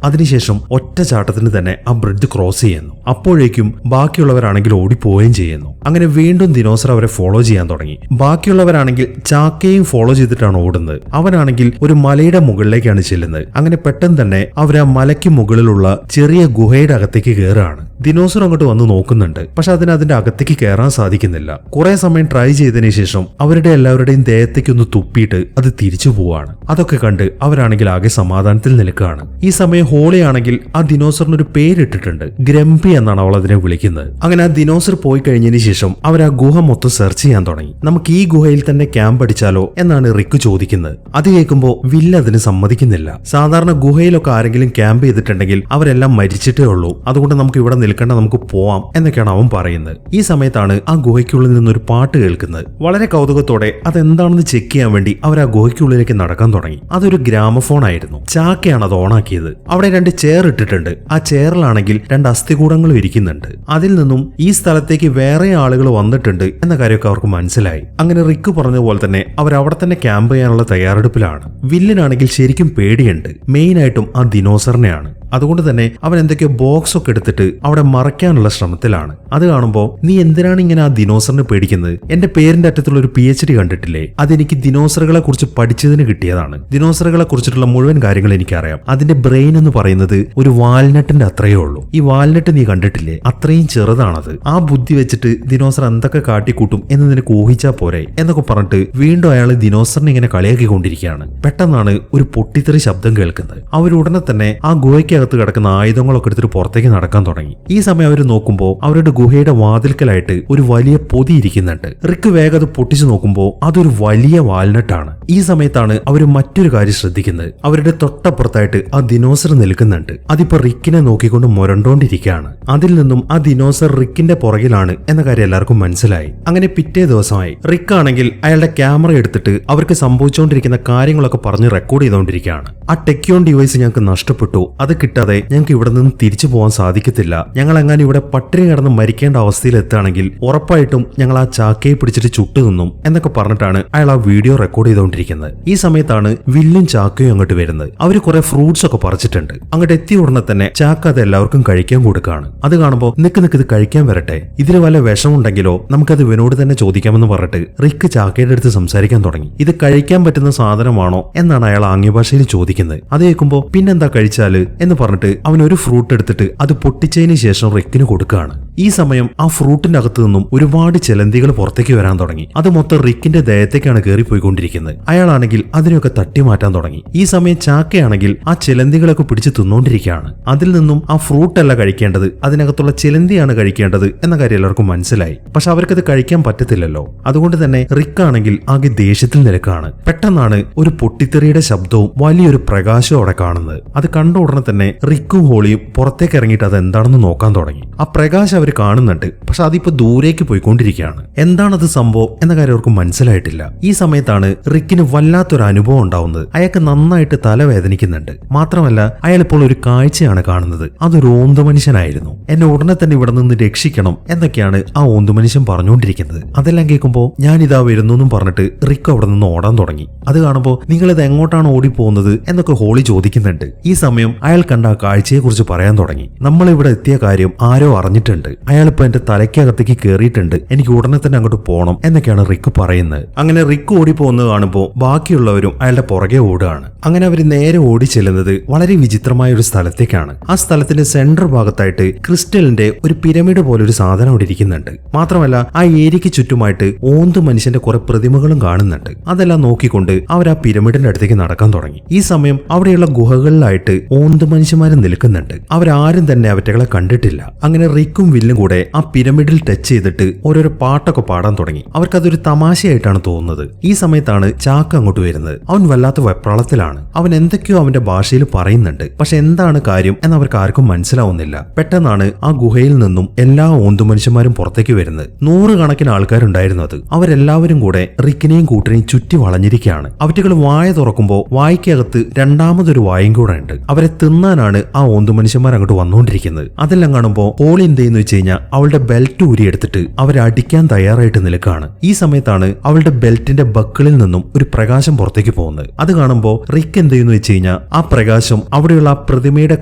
അതിനുശേഷം ഒറ്റ ചാട്ടത്തിന് തന്നെ ആ ബ്രിഡ്ജ് ക്രോസ് ചെയ്യുന്നു. അപ്പോഴേക്കും ബാക്കിയുള്ളവരാണെങ്കിൽ ഓടിപ്പോവുകയും ചെയ്യുന്നു. അങ്ങനെ വീണ്ടും ദിനോസർ അവരെ ഫോളോ ചെയ്യാൻ തുടങ്ങി. ബാക്കിയുള്ളവരാണെങ്കിൽ ചാക്കയും ഫോളോ ചെയ്തിട്ടാണ് ഓടുന്നത്. അവനാണെങ്കിൽ ഒരു മലയുടെ മുകളിലേക്കാണ് ചെല്ലുന്നത്. അങ്ങനെ പെട്ടെന്ന് തന്നെ അവർ ആ മലയ്ക്ക് മുകളിലുള്ള ചെറിയ ഗുഹയുടെ അകത്തേക്ക് കയറുകയാണ്. ദിനോസർ അങ്ങോട്ട് വന്ന് നോക്കുന്നുണ്ട്. പക്ഷെ അതിന്റെ അകത്തേക്ക് കയറാൻ സാധിക്കുന്നില്ല. കുറെ സമയം ട്രൈ ചെയ്തതിനു ശേഷം അവരുടെ എല്ലാവരുടെയും ദേഹത്തേക്ക് ഒന്ന് തുപ്പിയിട്ട് അത് തിരിച്ചു പോവാണ്. അതൊക്കെ കണ്ട് അവരാണെങ്കിൽ ആകെ സമാധാനത്തിൽ നിൽക്കുകയാണ്. ഈ സമയം ഹോളി ആണെങ്കിൽ ആ ദിനോസറിനൊരു പേരിട്ടിട്ടുണ്ട്. ഗ്രംപി എന്നാണ് അവൾ അതിനെ വിളിക്കുന്നത്. അങ്ങനെ ആ ദിനോസർ പോയി കഴിഞ്ഞതിന് ശേഷം അവർ ആ ഗുഹ മൊത്തം സെർച്ച് ചെയ്യാൻ തുടങ്ങി. നമുക്ക് ഈ ഗുഹയിൽ തന്നെ ക്യാമ്പ് അടിച്ചാലോ എന്നാണ് റിക്ക് ചോദിക്കുന്നത്. അത് കേൾക്കുമ്പോൾ വില്ല അതിന് സമ്മതിക്കുന്നില്ല. സാധാരണ ഗുഹയിലൊക്കെ ആരെങ്കിലും ക്യാമ്പ് ചെയ്തിട്ടുണ്ടെങ്കിൽ അവരെല്ലാം മരിച്ചിട്ടേ ഉള്ളൂ, അതുകൊണ്ട് നമുക്ക് ഇവിടെ നിൽക്കേണ്ട, നമുക്ക് പോവാം എന്നൊക്കെയാണ് അവൻ പറയുന്നത്. ഈ സമയത്താണ് ആ ഗുഹയ്ക്കുള്ളിൽ നിന്നൊരു പാട്ട് കേൾക്കുന്നത്. വളരെ കൗതുകത്തോടെ അതെന്താണെന്ന് ചെക്ക് ചെയ്യാൻ വേണ്ടി അവർ ആ ഗുഹയ്ക്കുള്ളിലേക്ക് നടക്കാൻ തുടങ്ങി. അതൊരു ഗ്രാമഫോൺ ആയിരുന്നു. ചാക്കയാണ് അത് ഓണാക്കിയത്. അവിടെ 2 ചെയർ ഇട്ടിട്ടുണ്ട്. ആ ചെയറിലാണെങ്കിൽ 2 അസ്ഥികൂടങ്ങളും ഇരിക്കുന്നുണ്ട്. അതിൽ നിന്നും ഈ സ്ഥലത്തേക്ക് വേറെ ആളുകൾ വന്നിട്ടുണ്ട് എന്ന കാര്യമൊക്കെ അവർക്ക് മനസ്സിലായി. അങ്ങനെ റിക്ക് പറഞ്ഞ പോലെ തന്നെ അവർ അവിടെ തന്നെ ക്യാമ്പ് ചെയ്യാനുള്ള തയ്യാറെടുപ്പിലാണ്. വില്ലനാണെങ്കിൽ ശരിക്കും പേടിയുണ്ട്. മെയിനായിട്ടും ആ ദിനോസറിനെയാണ്. അതുകൊണ്ട് തന്നെ അവൻ എന്തൊക്കെയോ ബോക്സ് ഒക്കെ എടുത്തിട്ട് അവിടെ മറയ്ക്കാനുള്ള ശ്രമത്തിലാണ്. അത് കാണുമ്പോൾ നീ എന്തിനാണ് ഇങ്ങനെ ആ ദിനോസറിനെ പേടിക്കുന്നത്? എന്റെ പേരിന്റെ അറ്റത്തുള്ള ഒരു PhD കണ്ടിട്ടില്ലേ? അതെനിക്ക് ദിനോസറുകളെ കുറിച്ച് പഠിച്ചതിന് കിട്ടിയതാണ്. ദിനോസറുകളെ കുറിച്ചിട്ടുള്ള മുഴുവൻ കാര്യങ്ങൾ എനിക്കറിയാം. അതിന്റെ ബ്രെയിൻ എന്ന് പറയുന്നത് ഒരു വാൽനട്ടിന്റെ അത്രയേ ഉള്ളൂ. ഈ വാൽനട്ട് നീ കണ്ടിട്ടില്ലേ? അത്രയും ചെറുതാണത്. ആ ബുദ്ധി വെച്ചിട്ട് ദിനോസർ എന്തൊക്കെ കാട്ടിക്കൂട്ടും എന്ന് നിനക്ക് ഊഹിച്ചാ പോരെ എന്നൊക്കെ പറഞ്ഞിട്ട് വീണ്ടും അയാൾ ദിനോസറിനെ ഇങ്ങനെ കളിയാക്കിക്കൊണ്ടിരിക്കുകയാണ്. പെട്ടെന്നാണ് ഒരു പൊട്ടിത്തെറി ശബ്ദം കേൾക്കുന്നത്. അവരുടനെ തന്നെ ആ ഗുഹയ്ക്ക് അകത്ത് കിടക്കുന്ന ആയുധങ്ങളൊക്കെ എടുത്തിട്ട് പുറത്തേക്ക് നടക്കാൻ തുടങ്ങി. ഈ സമയം അവർ നോക്കുമ്പോൾ അവരുടെ ഗുഹയുടെ വാതിൽക്കലായിട്ട് ഒരു വലിയ പൊതി ഇരിക്കുന്നുണ്ട്. റിക്ക് വേഗം അത് പൊട്ടിച്ചു നോക്കുമ്പോൾ അതൊരു വലിയ വാൽനട്ടാണ്. ഈ സമയത്താണ് അവർ മറ്റൊരു കാര്യം ശ്രദ്ധിക്കുന്നത്. അവരുടെ തൊട്ടപ്പുറത്തായിട്ട് ആ ദിനോസർ നിൽക്കുന്നുണ്ട്. അതിപ്പോ റിക്കിനെ നോക്കിക്കൊണ്ട് മുരണ്ടോണ്ടിരിക്കുകയാണ്. അതിൽ നിന്നും ആ ദിനോസർ റിക്കിന്റെ പുറകിലാണ് എന്ന കാര്യം എല്ലാവർക്കും മനസ്സിലായി. അങ്ങനെ പിറ്റേ ദിവസമായി റിക്ക് ആണെങ്കിൽ അയാളുടെ ക്യാമറ എടുത്തിട്ട് അവർക്ക് സംഭവിച്ചുകൊണ്ടിരിക്കുന്ന കാര്യങ്ങളൊക്കെ പറഞ്ഞ് റെക്കോർഡ് ചെയ്തുകൊണ്ടിരിക്കുകയാണ്. ആ ടെക്യോൺ ഡിവൈസ് ഞങ്ങൾക്ക് നഷ്ടപ്പെട്ടു, അത് കിട്ടാതെ ഞങ്ങൾക്ക് ഇവിടെ നിന്ന് തിരിച്ചു പോകാൻ സാധിക്കത്തില്ല. ഞങ്ങൾ എങ്ങനെ ഇവിടെ പട്ടിണി കിടന്ന് മരിക്കേണ്ട അവസ്ഥയിൽ എത്തുകയാണെങ്കിൽ ഉറപ്പായിട്ടും ഞങ്ങൾ ആ ചാക്കയെ പിടിച്ചിട്ട് ചുട്ടു നിന്നും എന്നൊക്കെ പറഞ്ഞിട്ടാണ് അയാൾ ആ വീഡിയോ റെക്കോർഡ് ചെയ്തുകൊണ്ടിരിക്കുന്നത്. ഈ സമയത്താണ് വില്ലും ചാക്കയും അങ്ങോട്ട് വരുന്നത്. അവർ കുറെ ഫ്രൂട്ട്സ് ഒക്കെ പറിച്ചിട്ടുണ്ട്. അങ്ങോട്ട് എത്തിയ ഉടനെ തന്നെ ചാക്ക അത് എല്ലാവർക്കും കഴിക്കാൻ കൊടുക്കുകയാണ്. അത് കാണുമ്പോൾ നിക്ക് ഇത് കഴിക്കാൻ വരട്ടെ, ഇതിന് വല്ല വിഷമുണ്ടെങ്കിലോ നമുക്കത് ഇവനോട് തന്നെ ചോദിക്കാമെന്ന് പറഞ്ഞിട്ട് റിക്ക് ചാക്കയുടെ അടുത്ത് സംസാരിക്കാൻ തുടങ്ങി. ഇത് കഴിക്കാൻ പറ്റുന്ന സാധനമാണോ എന്നാണ് അയാൾ ആംഗ്യഭാഷയിൽ ചോദിക്കുന്നത്. അത് കേൾക്കുമ്പോൾ പിന്നെന്താ കഴിച്ചാല് എന്ന് പറഞ്ഞിട്ട് അവൻ ഒരു ഫ്രൂട്ട് എടുത്തിട്ട് അത് പൊട്ടിച്ചതിന് ശേഷം റിക്കിന് കൊടുക്കുകയാണ്. ഈ സമയം ആ ഫ്രൂട്ടിന്റെ അകത്തു നിന്നും ഒരുപാട് ചിലന്തികൾ പുറത്തേക്ക് വരാൻ തുടങ്ങി. അത് മൊത്തം റിക്കിന്റെ ദേഹത്തേക്കാണ് കയറിപ്പോയിക്കൊണ്ടിരിക്കുന്നത്. അയാളാണെങ്കിൽ അതിനെയൊക്കെ തട്ടി മാറ്റാൻ തുടങ്ങി. ഈ സമയം ചാക്കയാണെങ്കിൽ ആ ചിലന്തികളൊക്കെ പിടിച്ച് തിന്നുകൊണ്ടിരിക്കുകയാണ്. അതിൽ നിന്നും ആ ഫ്രൂട്ട് അല്ല കഴിക്കേണ്ടത്, അതിനകത്തുള്ള ചിലന്തിയാണ് കഴിക്കേണ്ടത് എന്ന കാര്യം എല്ലാവർക്കും മനസ്സിലായി. പക്ഷെ അവർക്കത് കഴിക്കാൻ പറ്റത്തില്ലല്ലോ. അതുകൊണ്ട് തന്നെ റിക്കാണെങ്കിൽ ആകെ ദേഷ്യത്തിൽ നിൽക്കുകയാണ്. പെട്ടെന്നാണ് ഒരു പൊട്ടിത്തെറിയുടെ ശബ്ദവും വലിയൊരു പ്രകാശവും അവിടെ കാണുന്നത്. അത് കണ്ട ഉടനെ തന്നെ റിക്കും ഹോളിയും പുറത്തേക്ക് ഇറങ്ങിയിട്ട് അത് എന്താണെന്ന് നോക്കാൻ തുടങ്ങി. ആ പ്രകാശം അവർ കാണുന്നുണ്ട്, പക്ഷെ അതിപ്പോ ദൂരേക്ക് പോയിക്കൊണ്ടിരിക്കുകയാണ്. എന്താണത് സംഭവം എന്ന കാര്യം അവർക്ക് മനസ്സിലായിട്ടില്ല. ഈ സമയത്താണ് റിക്കിന് വല്ലാത്തൊരു അനുഭവം ഉണ്ടാവുന്നത്. അയാൾക്ക് നന്നായിട്ട് തലവേദനിക്കുന്നുണ്ട്. മാത്രമല്ല അയാൾ ഇപ്പോൾ ഒരു കാഴ്ചയാണ് കാണുന്നത്. അതൊരു ഓന്തു മനുഷ്യനായിരുന്നു. എന്നെ ഉടനെ തന്നെ ഇവിടെ നിന്ന് രക്ഷിക്കണം എന്നൊക്കെയാണ് ആ ഓന്തു മനുഷ്യൻ പറഞ്ഞുകൊണ്ടിരിക്കുന്നത്. അതെല്ലാം കേൾക്കുമ്പോൾ ഞാനിതാ വരുന്നു എന്നും പറഞ്ഞിട്ട് റിക്ക് അവിടെ നിന്ന് ഓടാൻ തുടങ്ങി. അത് കാണുമ്പോൾ നിങ്ങൾ ഇത് എങ്ങോട്ടാണ് ഓടിപ്പോകുന്നത് എന്നൊക്കെ ഹോളി ചോദിക്കുന്നുണ്ട്. ഈ സമയം അയാൾ കണ്ട ആ കാഴ്ചയെ കുറിച്ച് പറയാൻ തുടങ്ങി. നമ്മളിവിടെ എത്തിയ കാര്യം ആരോ അറിഞ്ഞിട്ടുണ്ട്. അയാളിപ്പോ എന്റെ തലയ്ക്കകത്തേക്ക് കയറിയിട്ടുണ്ട്. എനിക്ക് ഉടനെ തന്നെ അങ്ങോട്ട് പോകണം എന്നൊക്കെയാണ് റിക്ക് പറയുന്നത്. അങ്ങനെ റിക്ക് ഓടിപ്പോകുന്നത് കാണുമ്പോൾ ബാക്കിയുള്ളവരും അയാളുടെ പുറകെ ഓടുകയാണ്. അങ്ങനെ അവർ നേരെ ഓടി ചെല്ലുന്നത് വളരെ വിചിത്രമായ ഒരു സ്ഥലത്തേക്കാണ്. ആ സ്ഥലത്തിന്റെ സെന്റർ ഭാഗത്തായിട്ട് ക്രിസ്റ്റലിന്റെ ഒരു പിരമിഡ് പോലെ ഒരു സാധനം അവിടെ ഇരിക്കുന്നുണ്ട്. മാത്രമല്ല ആ ഏരിയയ്ക്ക് ചുറ്റുമായിട്ട് ഓന്ത് മനുഷ്യന്റെ കുറെ പ്രതിമകളും കാണുന്നുണ്ട്. അതെല്ലാം നോക്കിക്കൊണ്ട് അവർ ആ പിരമിഡിന്റെ അടുത്തേക്ക് നടക്കാൻ തുടങ്ങി. ഈ സമയം അവിടെയുള്ള ഗുഹകളിലായിട്ട് ഓന്ത് മനുഷ്യന്മാര് നിൽക്കുന്നുണ്ട്. അവരാരും തന്നെ അവറ്റകളെ കണ്ടിട്ടില്ല. അങ്ങനെ റിക്കും വില്ലും കൂടെ ആ പിരമിഡിൽ ടച്ച് ചെയ്തിട്ട് ഓരോരോ പാട്ടൊക്കെ പാടാൻ തുടങ്ങി. അവർക്കതൊരു തമാശയായിട്ടാണ് തോന്നുന്നത്. ഈ സമയത്താണ് ചാക്ക അങ്ങോട്ട് വരുന്നത്. അവൻ വല്ലാത്ത വെപ്രാളത്തിലാണ്. അവൻ എന്തൊക്കെയോ അവന്റെ ഭാഷയിൽ പറയുന്നുണ്ട്. പക്ഷെ എന്താണ് കാര്യം എന്നവർക്ക് ആർക്കും മനസ്സിലാവുന്നില്ല. പെട്ടെന്നാണ് ആ ഗുഹയിൽ നിന്നും എല്ലാ ഓന്തു മനുഷ്യന്മാരും പുറത്തേക്ക് വരുന്നത്. 100 കണക്കിന് ആൾക്കാരുണ്ടായിരുന്നു. അത് അവരെല്ലാവരും കൂടെ റിക്കിനെയും കൂട്ടിനെയും ചുറ്റി വളഞ്ഞിരിക്കുകയാണ്. അവറ്റകൾ വായ തുറക്കുമ്പോൾ വായ്ക്കകത്ത് രണ്ടാമതൊരു വായും കൂടെ ഉണ്ട്. അവരെ തിന്നാനാണ് ആ ഓന്തു മനുഷ്യന്മാർ അങ്ങോട്ട് വന്നുകൊണ്ടിരിക്കുന്നത്. അതെല്ലാം കാണുമ്പോൾ ഹോളി എന്ത് ചെയ്യുന്നു വെച്ച് കഴിഞ്ഞാൽ അവളുടെ ബെൽറ്റ് ഊരിയെടുത്തിട്ട് അവരെ അടിക്കാൻ തയ്യാറായിട്ട് നിൽക്കുകയാണ്. ഈ സമയത്താണ് അവളുടെ ബെൽറ്റിന്റെ ബക്കിളിൽ നിന്നും ഒരു പ്രകാശം പുറത്തേക്ക് പോകുന്നത്. അത് കാണുമ്പോൾ റിക്ക് എന്ത് ചെയ്യുന്നു വെച്ച് കഴിഞ്ഞാൽ ആ പ്രകാശം അവിടെയുള്ള ആ പ്രതിമയുടെ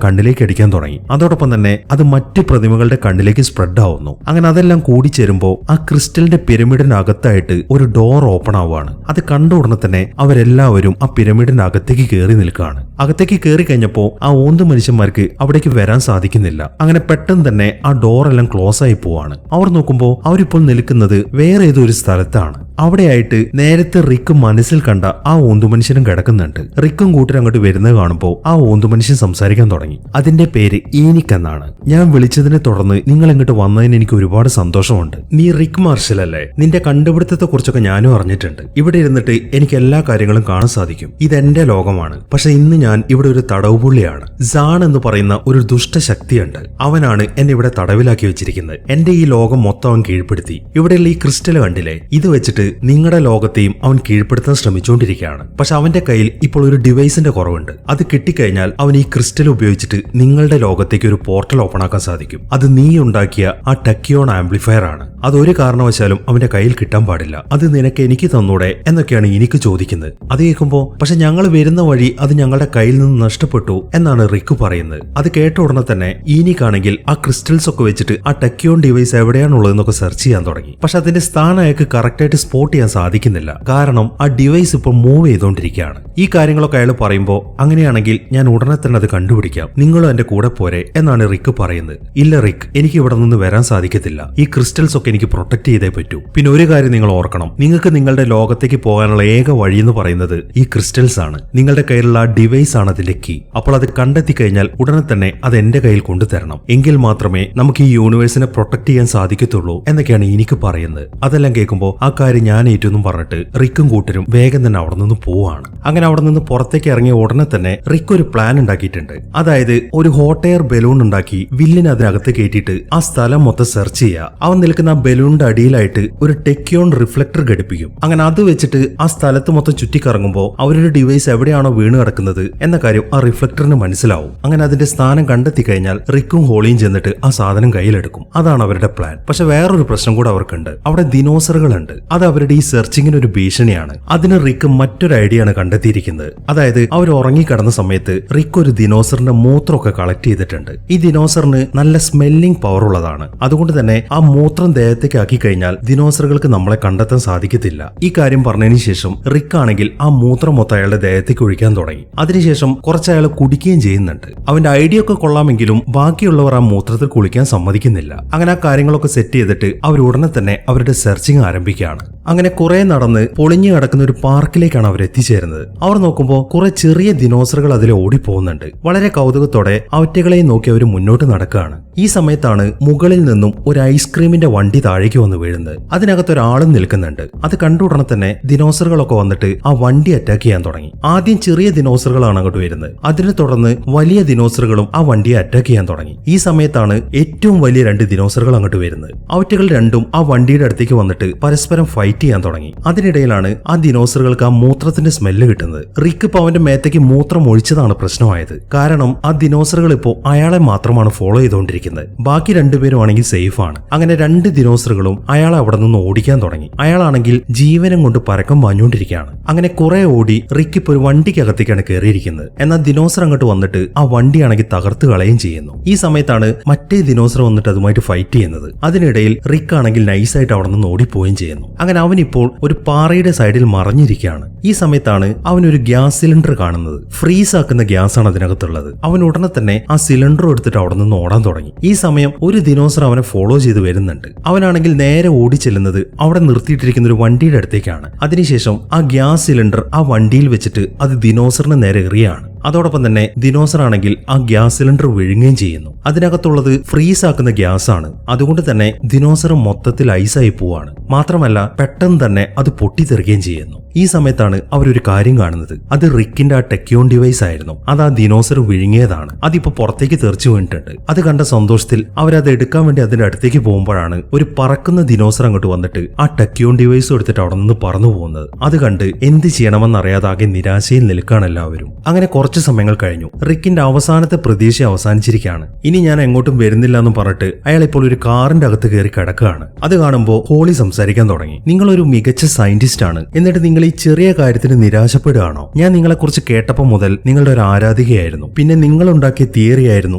കണ്ണിലേക്ക് അടിക്കാൻ തുടങ്ങി. അതോടൊപ്പം തന്നെ അത് മറ്റു പ്രതിമകളുടെ കണ്ണിലേക്ക് സ്പ്രെഡ് ആവുന്നു. അങ്ങനെ അതെല്ലാം കൂടിച്ചേരുമ്പോൾ ആ ക്രിസ്റ്റലിന്റെ പിരമിഡിനകത്തായിട്ട് ഒരു ഡോർ ഓപ്പൺ ആവുകയാണ്. അത് കണ്ട ഉടനെ തന്നെ അവരെല്ലാവരും ആ പിരമിഡിനകത്തേക്ക് കയറി നിൽക്കുകയാണ്. അകത്തേക്ക് കയറി കഴിഞ്ഞപ്പോൾ ആ ഓന്ത് മനുഷ്യന്മാർക്ക് അവിടേക്ക് വരാൻ സാധിക്കുന്നില്ല. അങ്ങനെ പെട്ടെന്ന് തന്നെ ആ ഡോർ എല്ലാം ക്ലോസ് ആയി പോവാണ്. അവർ നോക്കുമ്പോൾ അവരിപ്പോൾ നിൽക്കുന്നത് വേറെ ഏതോ ഒരു സ്ഥലത്താണ്. അവിടെയായിട്ട് നേരത്തെ റിക്ക് മനസ്സിൽ കണ്ട ആ ഓന്തു മനുഷ്യനും കിടക്കുന്നുണ്ട്. റിക്കും കൂട്ടരും അങ്ങോട്ട് വരുന്നത് കാണുമ്പോൾ ആ ഓന്തു മനുഷ്യൻ സംസാരിക്കാൻ തുടങ്ങി. അതിന്റെ പേര് ഈനിക് എന്നാണ്. ഞാൻ വിളിച്ചതിനെ തുടർന്ന് നിങ്ങൾ ഇങ്ങോട്ട് വന്നതിന് എനിക്ക് ഒരുപാട് സന്തോഷമുണ്ട്. നീ റിക്ക് മാർഷൽ അല്ലേ? നിന്റെ കണ്ടുപിടുത്തത്തെ കുറിച്ചൊക്കെ ഞാനും അറിഞ്ഞിട്ടുണ്ട്. ഇവിടെ ഇരുന്നിട്ട് എനിക്ക് എല്ലാ കാര്യങ്ങളും കാണാൻ സാധിക്കും. ഇതെന്റെ ലോകമാണ്. പക്ഷെ ഇന്ന് ഞാൻ ഇവിടെ ഒരു തടവുപുള്ളിയാണ്. സാൺ എന്ന് പറയുന്ന ഒരു ദുഷ്ടശക്തിയുണ്ട്. അവനാണ് എന്നെ ഇവിടെ തടവിലാക്കി വെച്ചിരിക്കുന്നത്. എന്റെ ഈ ലോകം മൊത്തം അവൻ കീഴ്പ്പെടുത്തി. ഇവിടെയുള്ള ഈ ക്രിസ്റ്റൽ കണ്ടില്ലേ? ഇത് വെച്ചിട്ട് നിങ്ങളുടെ ലോകത്തെയും അവൻ കീഴ്പ്പെടുത്താൻ ശ്രമിച്ചുകൊണ്ടിരിക്കുകയാണ്. പക്ഷെ അവന്റെ കയ്യിൽ ഇപ്പോൾ ഒരു ഡിവൈസിന്റെ കുറവുണ്ട്. അത് കിട്ടിക്കഴിഞ്ഞാൽ അവൻ ഈ ക്രിസ്റ്റൽ ഉപയോഗിച്ചിട്ട് നിങ്ങളുടെ ലോകത്തേക്ക് ഒരു പോർട്ടൽ ഓപ്പൺ ആക്കാൻ സാധിക്കും. അത് നീ ഉണ്ടാക്കിയ ആ ടക്കിയോൺ ആംപ്ലിഫയർ ആണ്. അതൊരു കാരണവശാലും അവന്റെ കയ്യിൽ കിട്ടാൻ പാടില്ല. അത് നിനക്ക് എനിക്ക് തന്നൂടെ എന്നൊക്കെയാണ് എനിക്ക് ചോദിക്കുന്നത്. അത് കേൾക്കുമ്പോ പക്ഷെ ഞങ്ങൾ വരുന്ന വഴി അത് ഞങ്ങളുടെ കയ്യിൽ നിന്ന് നഷ്ടപ്പെട്ടു എന്നാണ് റിക്ക് പറയുന്നത്. അത് കേട്ട ഉടനെ തന്നെ ഈനിക്കാണെങ്കിൽ ആ ക്രിസ്റ്റൽസ് ഒക്കെ വെച്ചിട്ട് ആ ടക്കിയോൺ ഡിവൈസ് എവിടെയാണുള്ളതെന്നൊക്കെ സെർച്ച് ചെയ്യാൻ തുടങ്ങി. പക്ഷെ അതിന്റെ സ്ഥാനം അയാൾക്ക് കറക്റ്റായിട്ട് സ്പോട്ട് ചെയ്യാൻ സാധിക്കുന്നില്ല. കാരണം ആ ഡിവൈസ് ഇപ്പോൾ മൂവ് ചെയ്തുകൊണ്ടിരിക്കുകയാണ്. ഈ കാര്യങ്ങളൊക്കെ അയാൾ പറയുമ്പോൾ അങ്ങനെയാണെങ്കിൽ ഞാൻ ഉടനെ തന്നെ അത് കണ്ടുപിടിക്കാം, നിങ്ങളും എന്റെ കൂടെ പോരെ എന്നാണ് റിക്ക് പറയുന്നത്. ഇല്ല റിക്ക്, എനിക്ക് ഇവിടെ നിന്ന് വരാൻ സാധിക്കത്തില്ല. ഈ ക്രിസ്റ്റൽസ് ഒക്കെ എനിക്ക് പ്രൊട്ടക്ട് ചെയ്തേ പറ്റൂ. പിന്നെ ഒരു കാര്യം നിങ്ങൾ ഓർക്കണം, നിങ്ങൾക്ക് നിങ്ങളുടെ ലോകത്തേക്ക് പോകാനുള്ള ഏക വഴി എന്ന് പറയുന്നത് ഈ ക്രിസ്റ്റൽസ് ആണ്. നിങ്ങളുടെ കയ്യിലുള്ള ആ ഡിവൈസ് ആണ് അതിന്റെ കീ. അപ്പോൾ അത് കണ്ടെത്തി കഴിഞ്ഞാൽ ഉടനെ തന്നെ അത് എന്റെ കയ്യിൽ കൊണ്ടുതരണം. എങ്കിൽ മാത്രമേ നമുക്ക് ഈ യൂണിവേഴ്സിനെ പ്രൊട്ടക്ട് ചെയ്യാൻ സാധിക്കത്തുള്ളൂ എന്നൊക്കെയാണ് എനിക്ക് പറയുന്നത്. അതെല്ലാം കേൾക്കുമ്പോൾ ആ കാര്യം ഞാൻ ഏറ്റെന്നും പറഞ്ഞിട്ട് റിക്കും കൂട്ടരും വേഗം തന്നെ അവിടെ നിന്ന് പോവാണ്. അങ്ങനെ അവിടെ നിന്ന് പുറത്തേക്ക് ഇറങ്ങിയ ഉടനെ തന്നെ റിക്ക് ഒരു പ്ലാൻ ഉണ്ടാക്കിയിട്ടുണ്ട്. അതായത് ഒരു ഹോട്ട് എയർ ബലൂൺ ഉണ്ടാക്കി വില്ലിന് അതിനകത്ത് കയറ്റിയിട്ട് ആ സ്ഥലം മൊത്തം സെർച്ച് ചെയ്യുക. അവൻ നിൽക്കുന്ന ആ ബലൂണിന്റെ അടിയിലായിട്ട് ഒരു ടെക്കിയോൺ റിഫ്ലക്ടർ ഘടിപ്പിക്കും. അങ്ങനെ അത് വെച്ചിട്ട് ആ സ്ഥലത്ത് മൊത്തം ചുറ്റിക്കറങ്ങുമ്പോൾ അവരുടെ ഡിവൈസ് എവിടെയാണോ വീണ് കിടക്കുന്നത് എന്ന കാര്യം ആ റിഫ്ലക്ടറിന് മനസ്സിലാവും. അങ്ങനെ അതിന്റെ സ്ഥാനം കണ്ടെത്തി കഴിഞ്ഞാൽ റിക്കും ഹോളിയും ചെന്നിട്ട് ആ സാധനം കയ്യിലെടുക്കും. അതാണ് അവരുടെ പ്ലാൻ. പക്ഷെ വേറൊരു പ്രശ്നം കൂടെ അവർക്കുണ്ട്. അവിടെ ദിനോസറുകളുണ്ട്. അത് അവരുടെ ഈ സെർച്ചിങ്ങിന് ഒരു ഭീഷണിയാണ്. അതിന് റിക്ക് മറ്റൊരു ഐഡിയ ആണ് കണ്ടെത്തിയിരിക്കുന്നത്. അതായത് അവർ ഉറങ്ങിക്കിടന്ന സമയത്ത് റിക്ക് ഒരു ദിനോസറിന്റെ മൂത്രമൊക്കെ കളക്ട് ചെയ്തിട്ടുണ്ട്. ഈ ദിനോസറിന് നല്ല സ്മെല്ലിംഗ് പവർ ഉള്ളതാണ്. അതുകൊണ്ട് തന്നെ ആ മൂത്രം ദേഹത്തേക്ക് ആക്കി കഴിഞ്ഞാൽ ദിനോസറുകൾക്ക് നമ്മളെ കണ്ടെത്താൻ സാധിക്കത്തില്ല. ഈ കാര്യം പറഞ്ഞതിന് ശേഷം റിക്ക് ആണെങ്കിൽ ആ മൂത്രം മൊത്തം അയാളുടെ ദേഹത്തേക്ക് ഒഴിക്കാൻ തുടങ്ങി. അതിനുശേഷം കുറച്ച് അയാൾ കുടിക്കുകയും ചെയ്യുന്നുണ്ട്. അവന്റെ ഐഡിയ ഒക്കെ കൊള്ളാമെങ്കിലും ബാക്കിയുള്ളവർ ആ മൂത്രത്തിൽ കുളിക്കാൻ സമ്മതിക്കുന്നില്ല. അങ്ങനെ ആ കാര്യങ്ങളൊക്കെ സെറ്റ് ചെയ്തിട്ട് അവർ ഉടനെ തന്നെ അവരുടെ സെർച്ചിങ് ആരംഭിക്കുകയാണ്. അങ്ങനെ കുറെ നടന്ന് പൊളിഞ്ഞു കിടക്കുന്ന ഒരു പാർക്കിലേക്കാണ് അവർ എത്തിച്ചേരുന്നത്. അവർ നോക്കുമ്പോൾ കുറെ ചെറിയ ദിനോസറുകൾ അതിൽ ഓടിപ്പോകുന്നുണ്ട്. വളരെ കൗതുകത്തോടെ അവറ്റകളെയും നോക്കി അവർ മുന്നോട്ട് നടക്കുകയാണ്. ഈ സമയത്താണ് മുകളിൽ നിന്നും ഒരു ഐസ്ക്രീമിന്റെ വണ്ടി താഴേക്ക് വന്ന് വീഴുന്നത്. അതിനകത്ത് ഒരാളും നിൽക്കുന്നുണ്ട്. അത് കണ്ടുടനെ തന്നെ ദിനോസറുകളൊക്കെ വന്നിട്ട് ആ വണ്ടി അറ്റാക്ക് ചെയ്യാൻ തുടങ്ങി. ആദ്യം ചെറിയ ദിനോസറുകളാണ് അങ്ങോട്ട് വരുന്നത്. അതിനെ തുടർന്ന് വലിയ ദിനോസറുകളും ആ വണ്ടിയെ അറ്റാക്ക് ചെയ്യാൻ തുടങ്ങി. ഈ സമയത്താണ് ഏറ്റവും വലിയ 2 ദിനോസറുകൾ അങ്ങോട്ട് വരുന്നത്. അവറ്റകൾ രണ്ടും ആ വണ്ടിയുടെ അടുത്തേക്ക് വന്നിട്ട് പരസ്പരം ഫൈറ്റ് ചെയ്യാൻ തുടങ്ങി. അതിനിടയിലാണ് ആ ദിനോസറുകൾക്ക് ആ മൂത്രത്തിന്റെ സ്മെല്ല് കിട്ടുന്നത്. റിക്ക് ഇപ്പൊ അവന്റെ മേത്തേക്ക് മൂത്രം ഒഴിച്ചതാണ് പ്രശ്നമായത്. കാരണം ആ ദിനോസറുകൾ ഇപ്പോ അയാളെ മാത്രമാണ് ഫോളോ ചെയ്തുകൊണ്ടിരിക്കുന്നത്. ബാക്കി 2 പേരും ആണെങ്കിൽ സേഫ് ആണ്. അങ്ങനെ 2 ദിനോസറുകളും അയാളെ അവിടെ നിന്ന് ഓടിക്കാൻ തുടങ്ങി. അയാളാണെങ്കിൽ ജീവനം കൊണ്ട് പരക്കം പാഞ്ഞുകൊണ്ടിരിക്കുകയാണ്. അങ്ങനെ കുറെ ഓടി റിക്ക് ഇപ്പൊ ഒരു വണ്ടിക്കകത്തേക്കാണ് കയറിയിരിക്കുന്നത്. എന്നാൽ ദിനോസർ അങ്ങോട്ട് വന്നിട്ട് ആ വണ്ടിയാണെങ്കിൽ തകർത്ത് കളയുകയും ചെയ്യുന്നു. ഈ സമയത്താണ് മറ്റേ ദിനോസർ വന്നിട്ട് അതുമായിട്ട് ഫൈറ്റ് ചെയ്യുന്നത്. അതിനിടയിൽ റിക്ക് ആണെങ്കിൽ നൈസായിട്ട് അവിടെ നിന്ന് ഓടിപ്പോവുകയും ചെയ്യുന്നു. അങ്ങനെ അവനിപ്പോൾ ഒരു പാറയുടെ സൈഡിൽ മറഞ്ഞിരിക്കുകയാണ്. ഈ സമയത്താണ് അവനൊരു ഗ്യാസ് സിലിണ്ടർ കാണുന്നത്. ഫ്രീസ് ആക്കുന്ന ഗ്യാസ് ആണ് അതിനകത്തുള്ളത്. അവൻ ഉടനെ തന്നെ ആ സിലിണ്ടർ എടുത്തിട്ട് അവിടെ നിന്ന് ഓടാൻ തുടങ്ങി. ഈ സമയം ഒരു ദിനോസർ അവനെ ഫോളോ ചെയ്ത് വരുന്നുണ്ട്. അവനാണെങ്കിൽ നേരെ ഓടി ചെല്ലുന്നത് അവിടെ നിർത്തിയിട്ടിരിക്കുന്ന ഒരു വണ്ടിയുടെ അടുത്തേക്കാണ്. അതിനുശേഷം ആ ഗ്യാസ് സിലിണ്ടർ ആ വണ്ടിയിൽ വെച്ചിട്ട് അത് ദിനോസറിന് നേരെ എറിയാണ്. അതോടൊപ്പം തന്നെ ദിനോസർ ആണെങ്കിൽ ആ ഗ്യാസ് സിലിണ്ടർ വിഴുങ്ങുകയും ചെയ്യുന്നു. അതിനകത്തുള്ളത് ഫ്രീസ് ആക്കുന്ന ഗ്യാസ് ആണ്. അതുകൊണ്ട് തന്നെ ദിനോസർ മൊത്തത്തിൽ ഐസായി പോവാണ്. മാത്രമല്ല പെട്ടെന്ന് തന്നെ അത് പൊട്ടിത്തെറിക്കുകയും ചെയ്യുന്നു. ഈ സമയത്താണ് അവരൊരു കാര്യം കാണുന്നത്. അത് റിക്കിന്റെ ആ ടെക്യോൺ ഡിവൈസ് ആയിരുന്നു. അത് ആ ദിനോസർ വിഴുങ്ങിയതാണ്. അതിപ്പോ പുറത്തേക്ക് തെറിച്ചു വീണിട്ടുണ്ട്. അത് കണ്ട സന്തോഷത്തിൽ അവരത് എടുക്കാൻ വേണ്ടി അതിന്റെ അടുത്തേക്ക് പോകുമ്പോഴാണ് ഒരു പറക്കുന്ന ദിനോസർ അങ്ങോട്ട് വന്നിട്ട് ആ ടെക്യോൺ ഡിവൈസ് എടുത്തിട്ട് അവിടെ നിന്ന് പറന്നു പോകുന്നത്. അത് കണ്ട് എന്ത് ചെയ്യണമെന്നറിയാതാകെ നിരാശയിൽ നിൽക്കുകയാണ് എല്ലാവരും. അങ്ങനെ കുറച്ച് സമയങ്ങൾ കഴിഞ്ഞു. റിക്കിന്റെ അവസാനത്തെ പ്രതീക്ഷ അവസാനിച്ചിരിക്കുകയാണ്. ഇനി ഞാൻ എങ്ങോട്ടും വരുന്നില്ല എന്ന് പറഞ്ഞിട്ട് അയാൾ ഇപ്പോൾ ഒരു കാറിന്റെ അകത്ത് കയറി കിടക്കുകയാണ്. അത് കാണുമ്പോൾ ഹോളി സംസാരിക്കാൻ തുടങ്ങി. നിങ്ങളൊരു മികച്ച സയന്റിസ്റ്റ് ആണ്, എന്നിട്ട് നിങ്ങൾ ഈ ചെറിയ കാര്യത്തിന് നിരാശപ്പെടുകയാണോ? ഞാൻ നിങ്ങളെക്കുറിച്ച് കേട്ടപ്പോൾ മുതൽ നിങ്ങളുടെ ഒരു ആരാധികയായിരുന്നു. പിന്നെ നിങ്ങൾ ഉണ്ടാക്കിയ തിയറി ആയിരുന്നു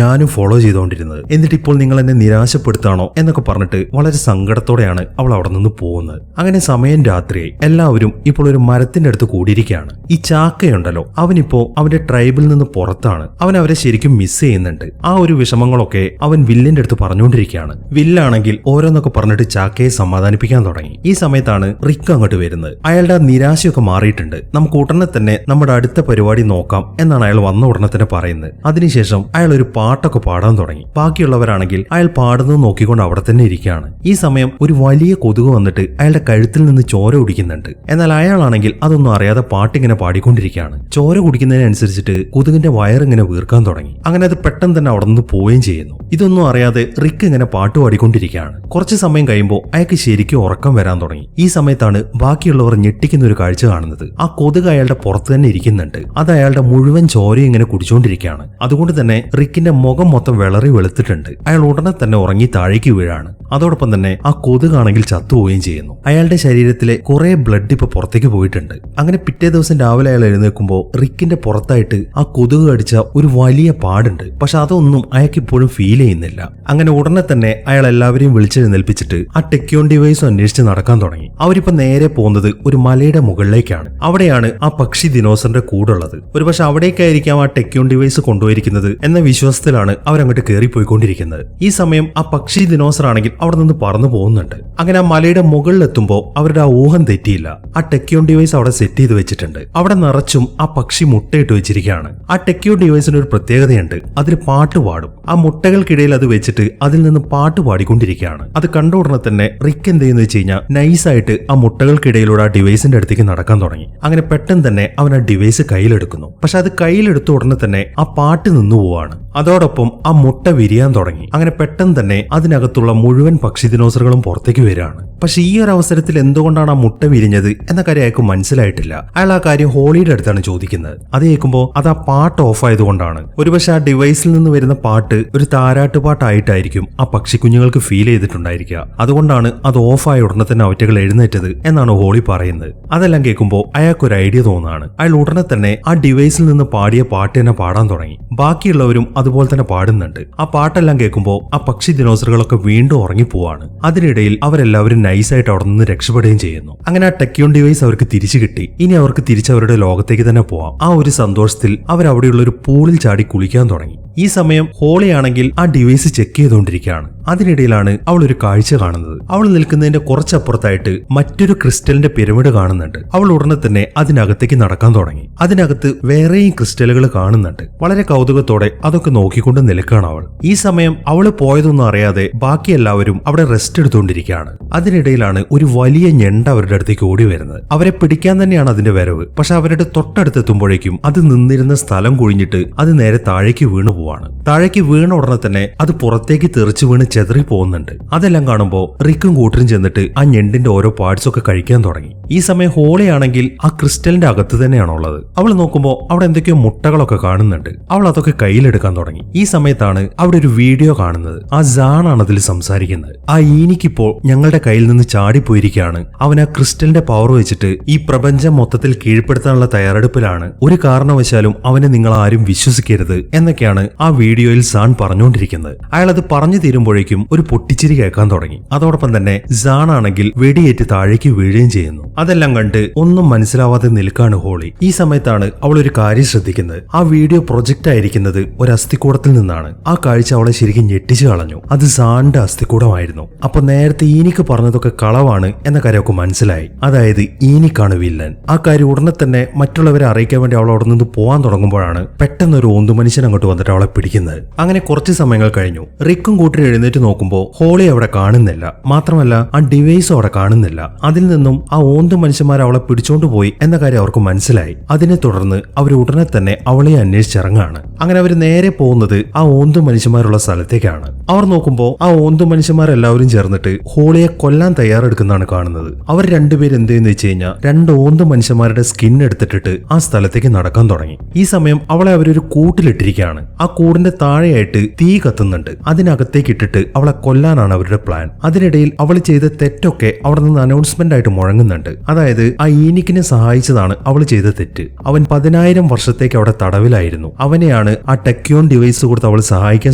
ഞാനും ഫോളോ ചെയ്തുകൊണ്ടിരുന്നത്. എന്നിട്ട് ഇപ്പോൾ നിങ്ങൾ എന്നെ നിരാശപ്പെടുത്താണോ എന്നൊക്കെ പറഞ്ഞിട്ട് വളരെ സങ്കടത്തോടെയാണ് അവൾ അവിടെ നിന്ന് പോകുന്നത്. അങ്ങനെ സമയം രാത്രിയായി. എല്ലാവരും ഇപ്പോൾ ഒരു മരത്തിന്റെ അടുത്ത് കൂടിയിരിക്കുകയാണ്. ഈ ചാക്കയുണ്ടല്ലോ, അവനിപ്പോ അവന്റെ ട്രൈബിൽ നിന്ന് പുറത്താണ്. അവൻ അവരെ ശരിക്കും മിസ് ചെയ്യുന്നുണ്ട്. ആ ഒരു വിഷമങ്ങളൊക്കെ അവൻ വില്ലിന്റെ അടുത്ത് പറഞ്ഞുകൊണ്ടിരിക്കുകയാണ്. വില്ലാണെങ്കിൽ ഓരോന്നൊക്കെ പറഞ്ഞിട്ട് ചാക്കയെ സമാധാനിപ്പിക്കാൻ തുടങ്ങി. ഈ സമയത്താണ് റിക്ക് അങ്ങോട്ട് വരുന്നത്. അയാളുടെ നിരാശയൊക്കെ മാറിയിട്ടുണ്ട്. നമുക്ക് ഉടനെ തന്നെ നമ്മുടെ അടുത്ത പരിപാടി നോക്കാം എന്നാണ് അയാൾ വന്ന ഉടനെ തന്നെ പറയുന്നത്. അതിനുശേഷം അയാൾ ഒരു പാട്ടൊക്കെ പാടാൻ തുടങ്ങി. ബാക്കിയുള്ളവരാണെങ്കിൽ അയാൾ പാടുന്നത് നോക്കിക്കൊണ്ട് അവിടെ തന്നെ ഇരിക്കുകയാണ്. ഈ സമയം ഒരു വലിയ കൊതുക് വന്നിട്ട് അയാളുടെ കഴുത്തിൽ നിന്ന് ചോര കുടിക്കുന്നുണ്ട്. എന്നാൽ അയാളാണെങ്കിൽ അതൊന്നും അറിയാതെ പാട്ടിങ്ങനെ പാടിക്കൊണ്ടിരിക്കുകയാണ്. ചോര കുടിക്കുന്നതിനനുസരിച്ചിട്ട് കൊതുകിന്റെ വയറിങ്ങനെ വീർക്കാൻ തുടങ്ങി. അങ്ങനെ അത് പെട്ടെന്ന് തന്നെ അവിടെ നിന്ന് പോവുകയും ചെയ്യുന്നു. ഇതൊന്നും അറിയാതെ റിക്ക് ഇങ്ങനെ പാട്ട് പാടിക്കൊണ്ടിരിക്കുകയാണ്. കുറച്ച് സമയം കഴിയുമ്പോൾ അയാൾക്ക് ശരിക്കും ഉറക്കം വരാൻ തുടങ്ങി. ഈ സമയത്താണ് ബാക്കിയുള്ളവർ ഞെട്ടിക്കുന്ന ഒരു കാഴ്ച കാണുന്നത്. ആ കൊതുക് അയാളുടെ പുറത്ത് തന്നെ ഇരിക്കുന്നുണ്ട്. അത് അയാളുടെ മുഴുവൻ ചോരയും ഇങ്ങനെ കുടിച്ചുകൊണ്ടിരിക്കുകയാണ്. അതുകൊണ്ട് തന്നെ റിക്കിന്റെ മുഖം മൊത്തം വിളറി വെളുത്തിട്ടുണ്ട്. അയാൾ ഉടനെ തന്നെ ഉറങ്ങി താഴേക്ക് വീഴാണ്. അതോടൊപ്പം തന്നെ ആ കൊതുകാണെങ്കിൽ ചത്തുപോവുകയും ചെയ്യുന്നു. അയാളുടെ ശരീരത്തിലെ കുറെ ബ്ലഡ് ഇപ്പൊ പുറത്തേക്ക് പോയിട്ടുണ്ട്. അങ്ങനെ പിറ്റേ ദിവസം രാവിലെ അയാൾ എഴുന്നേൽക്കുമ്പോൾ റിക്കിന്റെ പുറത്തായിട്ട് ആ കൊതുക് കടിച്ച ഒരു വലിയ പാടുണ്ട്. പക്ഷെ അതൊന്നും അയാൾക്ക് ഇപ്പോഴും ഫീൽ ചെയ്യുന്നില്ല. അങ്ങനെ ഉടനെ തന്നെ അയാൾ എല്ലാവരെയും വിളിച്ചെഴുന്നേൽപ്പിച്ചിട്ട് ആ ടെക്യോൺ ഡിവൈസ് അന്വേഷിച്ച് നടക്കാൻ തുടങ്ങി. അവരിപ്പോ നേരെ പോകുന്നത് ഒരു മലയുടെ മുകളിലേക്കാണ്. അവിടെയാണ് ആ പക്ഷി ദിനോസറിന്റെ കൂടുള്ളത്. ഒരുപക്ഷെ അവിടേക്കായിരിക്കാം ആ ടെക്യോൺ ഡിവൈസ് കൊണ്ടുപോയിരിക്കുന്നത് എന്ന വിശ്വാസത്തിലാണ് അവരങ്ങോട്ട് കയറിപ്പോയിക്കൊണ്ടിരിക്കുന്നത്. ഈ സമയം ആ പക്ഷി ദിനോസർ ആണെങ്കിൽ അവിടെ നിന്ന് പറന്നു പോകുന്നുണ്ട്. അങ്ങനെ ആ മലയുടെ മുകളിലെത്തുമ്പോൾ അവരുടെ ആ ഊഹം തെറ്റിയില്ല. ആ ടെക്യോൺ ഡിവൈസ് അവിടെ സെറ്റ് ചെയ്ത് വെച്ചിട്ടുണ്ട്. അവിടെ നിറച്ചും ആ പക്ഷി മുട്ടയിട്ട് വെച്ചിരിക്കുകയാണ്. ആ ടെക്യോൺ ഡിവൈസിന് ഒരു പ്രത്യേകതയുണ്ട്. അതിൽ പാട്ട് പാടും. ആ മുട്ടകൾക്കിടയിൽ അത് വെച്ചിട്ട് അതിൽ നിന്ന് പാട്ട് പാടിക്കൊണ്ടിരിക്കുകയാണ്. അത് കണ്ട ഉടനെ തന്നെ റിക്ക് എന്ത് ചെയ്യുന്ന വെച്ച് കഴിഞ്ഞാൽ നൈസായിട്ട് ആ മുട്ടകൾക്കിടയിലൂടെ ആ ഡിവൈസിന്റെ അടുത്തേക്ക് നടക്കാൻ തുടങ്ങി. അങ്ങനെ പെട്ടെന്ന് തന്നെ അവൻ ആ ഡിവൈസ് കയ്യിലെടുക്കുന്നു. പക്ഷെ അത് കയ്യിലെടുത്ത ഉടനെ തന്നെ ആ പാട്ട് നിന്നു പോവാണ്. അതോടൊപ്പം ആ മുട്ട വിരിയാൻ തുടങ്ങി. അങ്ങനെ പെട്ടെന്ന് തന്നെ അതിനകത്തുള്ള മുഴുവൻ പക്ഷി ദിനോസറുകളും പുറത്തേക്ക് വരികയാണ്. പക്ഷെ ഈ ഒരു അവസരത്തിൽ എന്തുകൊണ്ടാണ് ആ മുട്ട വിരിഞ്ഞത് എന്ന കാര്യം അയാൾക്ക് മനസ്സിലായിട്ടില്ല. അയാൾ ആ കാര്യം ഹോളിയുടെ അടുത്താണ് ചോദിക്കുന്നത്. അത് കേൾക്കുമ്പോൾ അത് ആ പാട്ട് ഓഫ് ആയതുകൊണ്ടാണ്. ഒരുപക്ഷെ ആ ഡിവൈസിൽ നിന്ന് വരുന്ന പാട്ട് ഒരു താരാട്ട് പാട്ടായിട്ടായിരിക്കും ആ പക്ഷിക്കുഞ്ഞുങ്ങൾക്ക് ഫീൽ ചെയ്തിട്ടുണ്ടായിരിക്കുക. അതുകൊണ്ടാണ് അത് ഓഫായ ഉടനെ തന്നെ അവറ്റകൾ എഴുന്നേറ്റത് എന്നാണ് ഹോളി പറയുന്നത്. അതെല്ലാം കേൾക്കുമ്പോൾ അയാൾക്കൊരു ഐഡിയ തോന്നുകയാണ്. അയാൾ ഉടനെ തന്നെ ആ ഡിവൈസിൽ നിന്ന് പാടിയ പാട്ട് തന്നെ പാടാൻ തുടങ്ങി. ബാക്കിയുള്ളവരും അതുപോലെ തന്നെ പാടുന്നുണ്ട്. ആ പാട്ടെല്ലാം കേൾക്കുമ്പോൾ ആ പക്ഷി ദിനോസറുകളൊക്കെ വീണ്ടും ഉറങ്ങിപ്പോവാണ്. അതിനിടയിൽ അവരെല്ലാവരും നൈസായിട്ട് അവിടെ നിന്ന് രക്ഷപ്പെടുകയും ചെയ്യുന്നു. അങ്ങനെ ആ ടെക്യോൺ ഡിവൈസ് അവർക്ക് തിരിച്ചു കിട്ടി. ഇനി അവർക്ക് തിരിച്ചവരുടെ ലോകത്തേക്ക് തന്നെ പോവാം. ആ ഒരു സന്തോഷത്തിൽ അവർ അവിടെയുള്ള ഒരു പൂളിൽ ചാടി കുളിക്കാൻ തുടങ്ങി. ഈ സമയം ഹോളി ആണെങ്കിൽ ആ ഡിവൈസ് ചെക്ക് ചെയ്തുകൊണ്ടിരിക്കുകയാണ്. അതിനിടയിലാണ് അവൾ ഒരു കാഴ്ച കാണുന്നത്. അവൾ നിൽക്കുന്നതിന്റെ കുറച്ചപ്പുറത്തായിട്ട് മറ്റൊരു ക്രിസ്റ്റലിന്റെ പിരമിഡ് കാണുന്നുണ്ട്. അവൾ ഉടനെ തന്നെ അതിനകത്തേക്ക് നടക്കാൻ തുടങ്ങി. അതിനകത്ത് വേറെയും ക്രിസ്റ്റലുകൾ കാണുന്നുണ്ട്. വളരെ കൗതുകത്തോടെ അതൊക്കെ നോക്കിക്കൊണ്ട് നിൽക്കുകയാണ് അവൾ. ഈ സമയം അവള് പോയതൊന്നും അറിയാതെ ബാക്കി എല്ലാവരും അവിടെ റെസ്റ്റ് എടുത്തുകൊണ്ടിരിക്കുകയാണ്. അതിനിടയിലാണ് ഒരു വലിയ ഞണ്ട് അവരുടെ അടുത്തേക്ക് ഓടി വരുന്നത്. അവരെ പിടിക്കാൻ തന്നെയാണ് അതിന്റെ വരവ്. പക്ഷെ അവരുടെ തൊട്ടടുത്തെത്തുമ്പോഴേക്കും അത് നിന്നിരുന്ന സ്ഥലം കുഴിഞ്ഞിട്ട് അത് നേരെ താഴേക്ക് വീണു. താഴേക്ക് വീണ ഉടനെ തന്നെ അത് പുറത്തേക്ക് തെറിച്ചു വീണ് ചെതറി പോകുന്നുണ്ട്. അതെല്ലാം കാണുമ്പോൾ റിക്കും കൂട്ടരും ചെന്നിട്ട് ആ ഞണ്ടിന്റെ ഓരോ പാർട്സ് ഒക്കെ കഴിക്കാൻ തുടങ്ങി. ഈ സമയം ഹോളി ആണെങ്കിൽ ആ ക്രിസ്റ്റലിന്റെ അകത്ത് തന്നെയാണുള്ളത്. അവൾ നോക്കുമ്പോൾ അവിടെ എന്തൊക്കെയോ മുട്ടകളൊക്കെ കാണുന്നുണ്ട്. അവൾ അതൊക്കെ കയ്യിലെടുക്കാൻ തുടങ്ങി. ഈ സമയത്താണ് അവിടെ ഒരു വീഡിയോ കാണുന്നത്. ആ ജാണാണ് അതിൽ സംസാരിക്കുന്നത്. ആ ഈനിക്കിപ്പോൾ ഞങ്ങളുടെ കയ്യിൽ നിന്ന് ചാടിപ്പോയിരിക്കുകയാണ്. അവൻ ആ ക്രിസ്റ്റലിന്റെ പവർ വെച്ചിട്ട് ഈ പ്രപഞ്ചം മൊത്തത്തിൽ കീഴ്പ്പെടുത്താനുള്ള തയ്യാറെടുപ്പിലാണ്. ഒരു കാരണവശാലും അവനെ നിങ്ങൾ ആരും വിശ്വസിക്കരുത് എന്നൊക്കെയാണ് ആ വീഡിയോയിൽ സാൻ പറഞ്ഞുകൊണ്ടിരിക്കുന്നത്. അയാൾ അത് പറഞ്ഞു തീരുമ്പോഴേക്കും ഒരു പൊട്ടിച്ചിരി കേൾക്കാൻ തുടങ്ങി. അതോടൊപ്പം തന്നെ സാൻ ആണെങ്കിൽ വെടിയേറ്റ് താഴേക്ക് വീഴുകയും ചെയ്യുന്നു. അതെല്ലാം കണ്ട് ഒന്നും മനസ്സിലാവാതെ നിൽക്കാണ് ഹോളി. ഈ സമയത്താണ് അവൾ ഒരു കാര്യം ശ്രദ്ധിക്കുന്നത്. ആ വീഡിയോ പ്രൊജക്റ്റ് ആയിരിക്കുന്നത് ഒരു അസ്ഥിക്കൂടത്തിൽ നിന്നാണ്. ആ കാഴ്ച അവളെ ശരിക്കും ഞെട്ടിച്ചു കളഞ്ഞു. അത് സാന്റെ അസ്ഥിക്കൂടമായിരുന്നു. അപ്പൊ നേരത്തെ ഈനിക്ക് പറഞ്ഞതൊക്കെ കളവാണ് എന്ന കാര്യമൊക്കെ മനസ്സിലായി. അതായത് ഈനിക്കാണ് വില്ലൻ. ആ കാര്യം ഉടനെ തന്നെ മറ്റുള്ളവരെ അറിയിക്കാൻ വേണ്ടി അവൾ അവിടെ നിന്ന് പോകാൻ തുടങ്ങുമ്പോഴാണ് പെട്ടെന്ന് ഒരു ഓന്തു മനുഷ്യൻ അങ്ങോട്ട് വന്നിട്ട് അവളെ പിടിക്കുന്നത്. അങ്ങനെ കുറച്ച് സമയങ്ങൾ കഴിഞ്ഞു. റിക്കും കൂട്ടരും എഴുന്നേറ്റ് നോക്കുമ്പോൾ ഹോളി അവിടെ കാണുന്നില്ല. മാത്രമല്ല ആ ഡിവൈസും അവിടെ കാണുന്നില്ല. അതിൽ നിന്നും ആ ഓന്ത് മനുഷ്യന്മാർ അവളെ പിടിച്ചോണ്ട് പോയി എന്ന കാര്യം അവർക്ക് മനസ്സിലായി. അതിനെ തുടർന്ന് അവർ ഉടനെ തന്നെ അവളെ അന്വേഷിച്ചിറങ്ങാണ്. അങ്ങനെ അവർ നേരെ പോകുന്നത് ആ ഓന്ത് മനുഷ്യന്മാരുള്ള സ്ഥലത്തേക്കാണ്. അവർ നോക്കുമ്പോൾ ആ ഓന്ത് മനുഷ്യന്മാരെല്ലാവരും ചേർന്നിട്ട് ഹോളിയെ കൊല്ലാൻ തയ്യാറെടുക്കുന്നതാണ് കാണുന്നത്. അവർ രണ്ടുപേരും എന്ത് ചെയ്യുന്ന വെച്ച് കഴിഞ്ഞാൽ രണ്ട് ഓന്ത് മനുഷ്യന്മാരുടെ സ്കിൻ എടുത്തിട്ടിട്ട് ആ സ്ഥലത്തേക്ക് നടക്കാൻ തുടങ്ങി. ഈ സമയം അവളെ അവരൊരു കൂട്ടിലിട്ടിരിക്കുകയാണ്. ആ കൂടിന്റെ താഴെയായിട്ട് തീ കത്തുന്നുണ്ട്. അതിനകത്തേക്ക് ഇട്ടിട്ട് അവളെ കൊല്ലാനാണ് അവരുടെ പ്ലാൻ. അതിനിടയിൽ അവൾ ചെയ്ത തെറ്റൊക്കെ അവിടെ നിന്ന് അനൗൺസ്മെന്റ് ആയിട്ട് മുഴങ്ങുന്നുണ്ട്. അതായത് ആ ഈനിക്കിനെ സഹായിച്ചതാണ് അവൾ ചെയ്ത തെറ്റ്. അവൻ 10,000 വർഷത്തേക്ക് അവിടെ തടവിലായിരുന്നു. അവനെയാണ് ആ ടെക്യോൺ ഡിവൈസ് കൊടുത്ത് അവൾ സഹായിക്കാൻ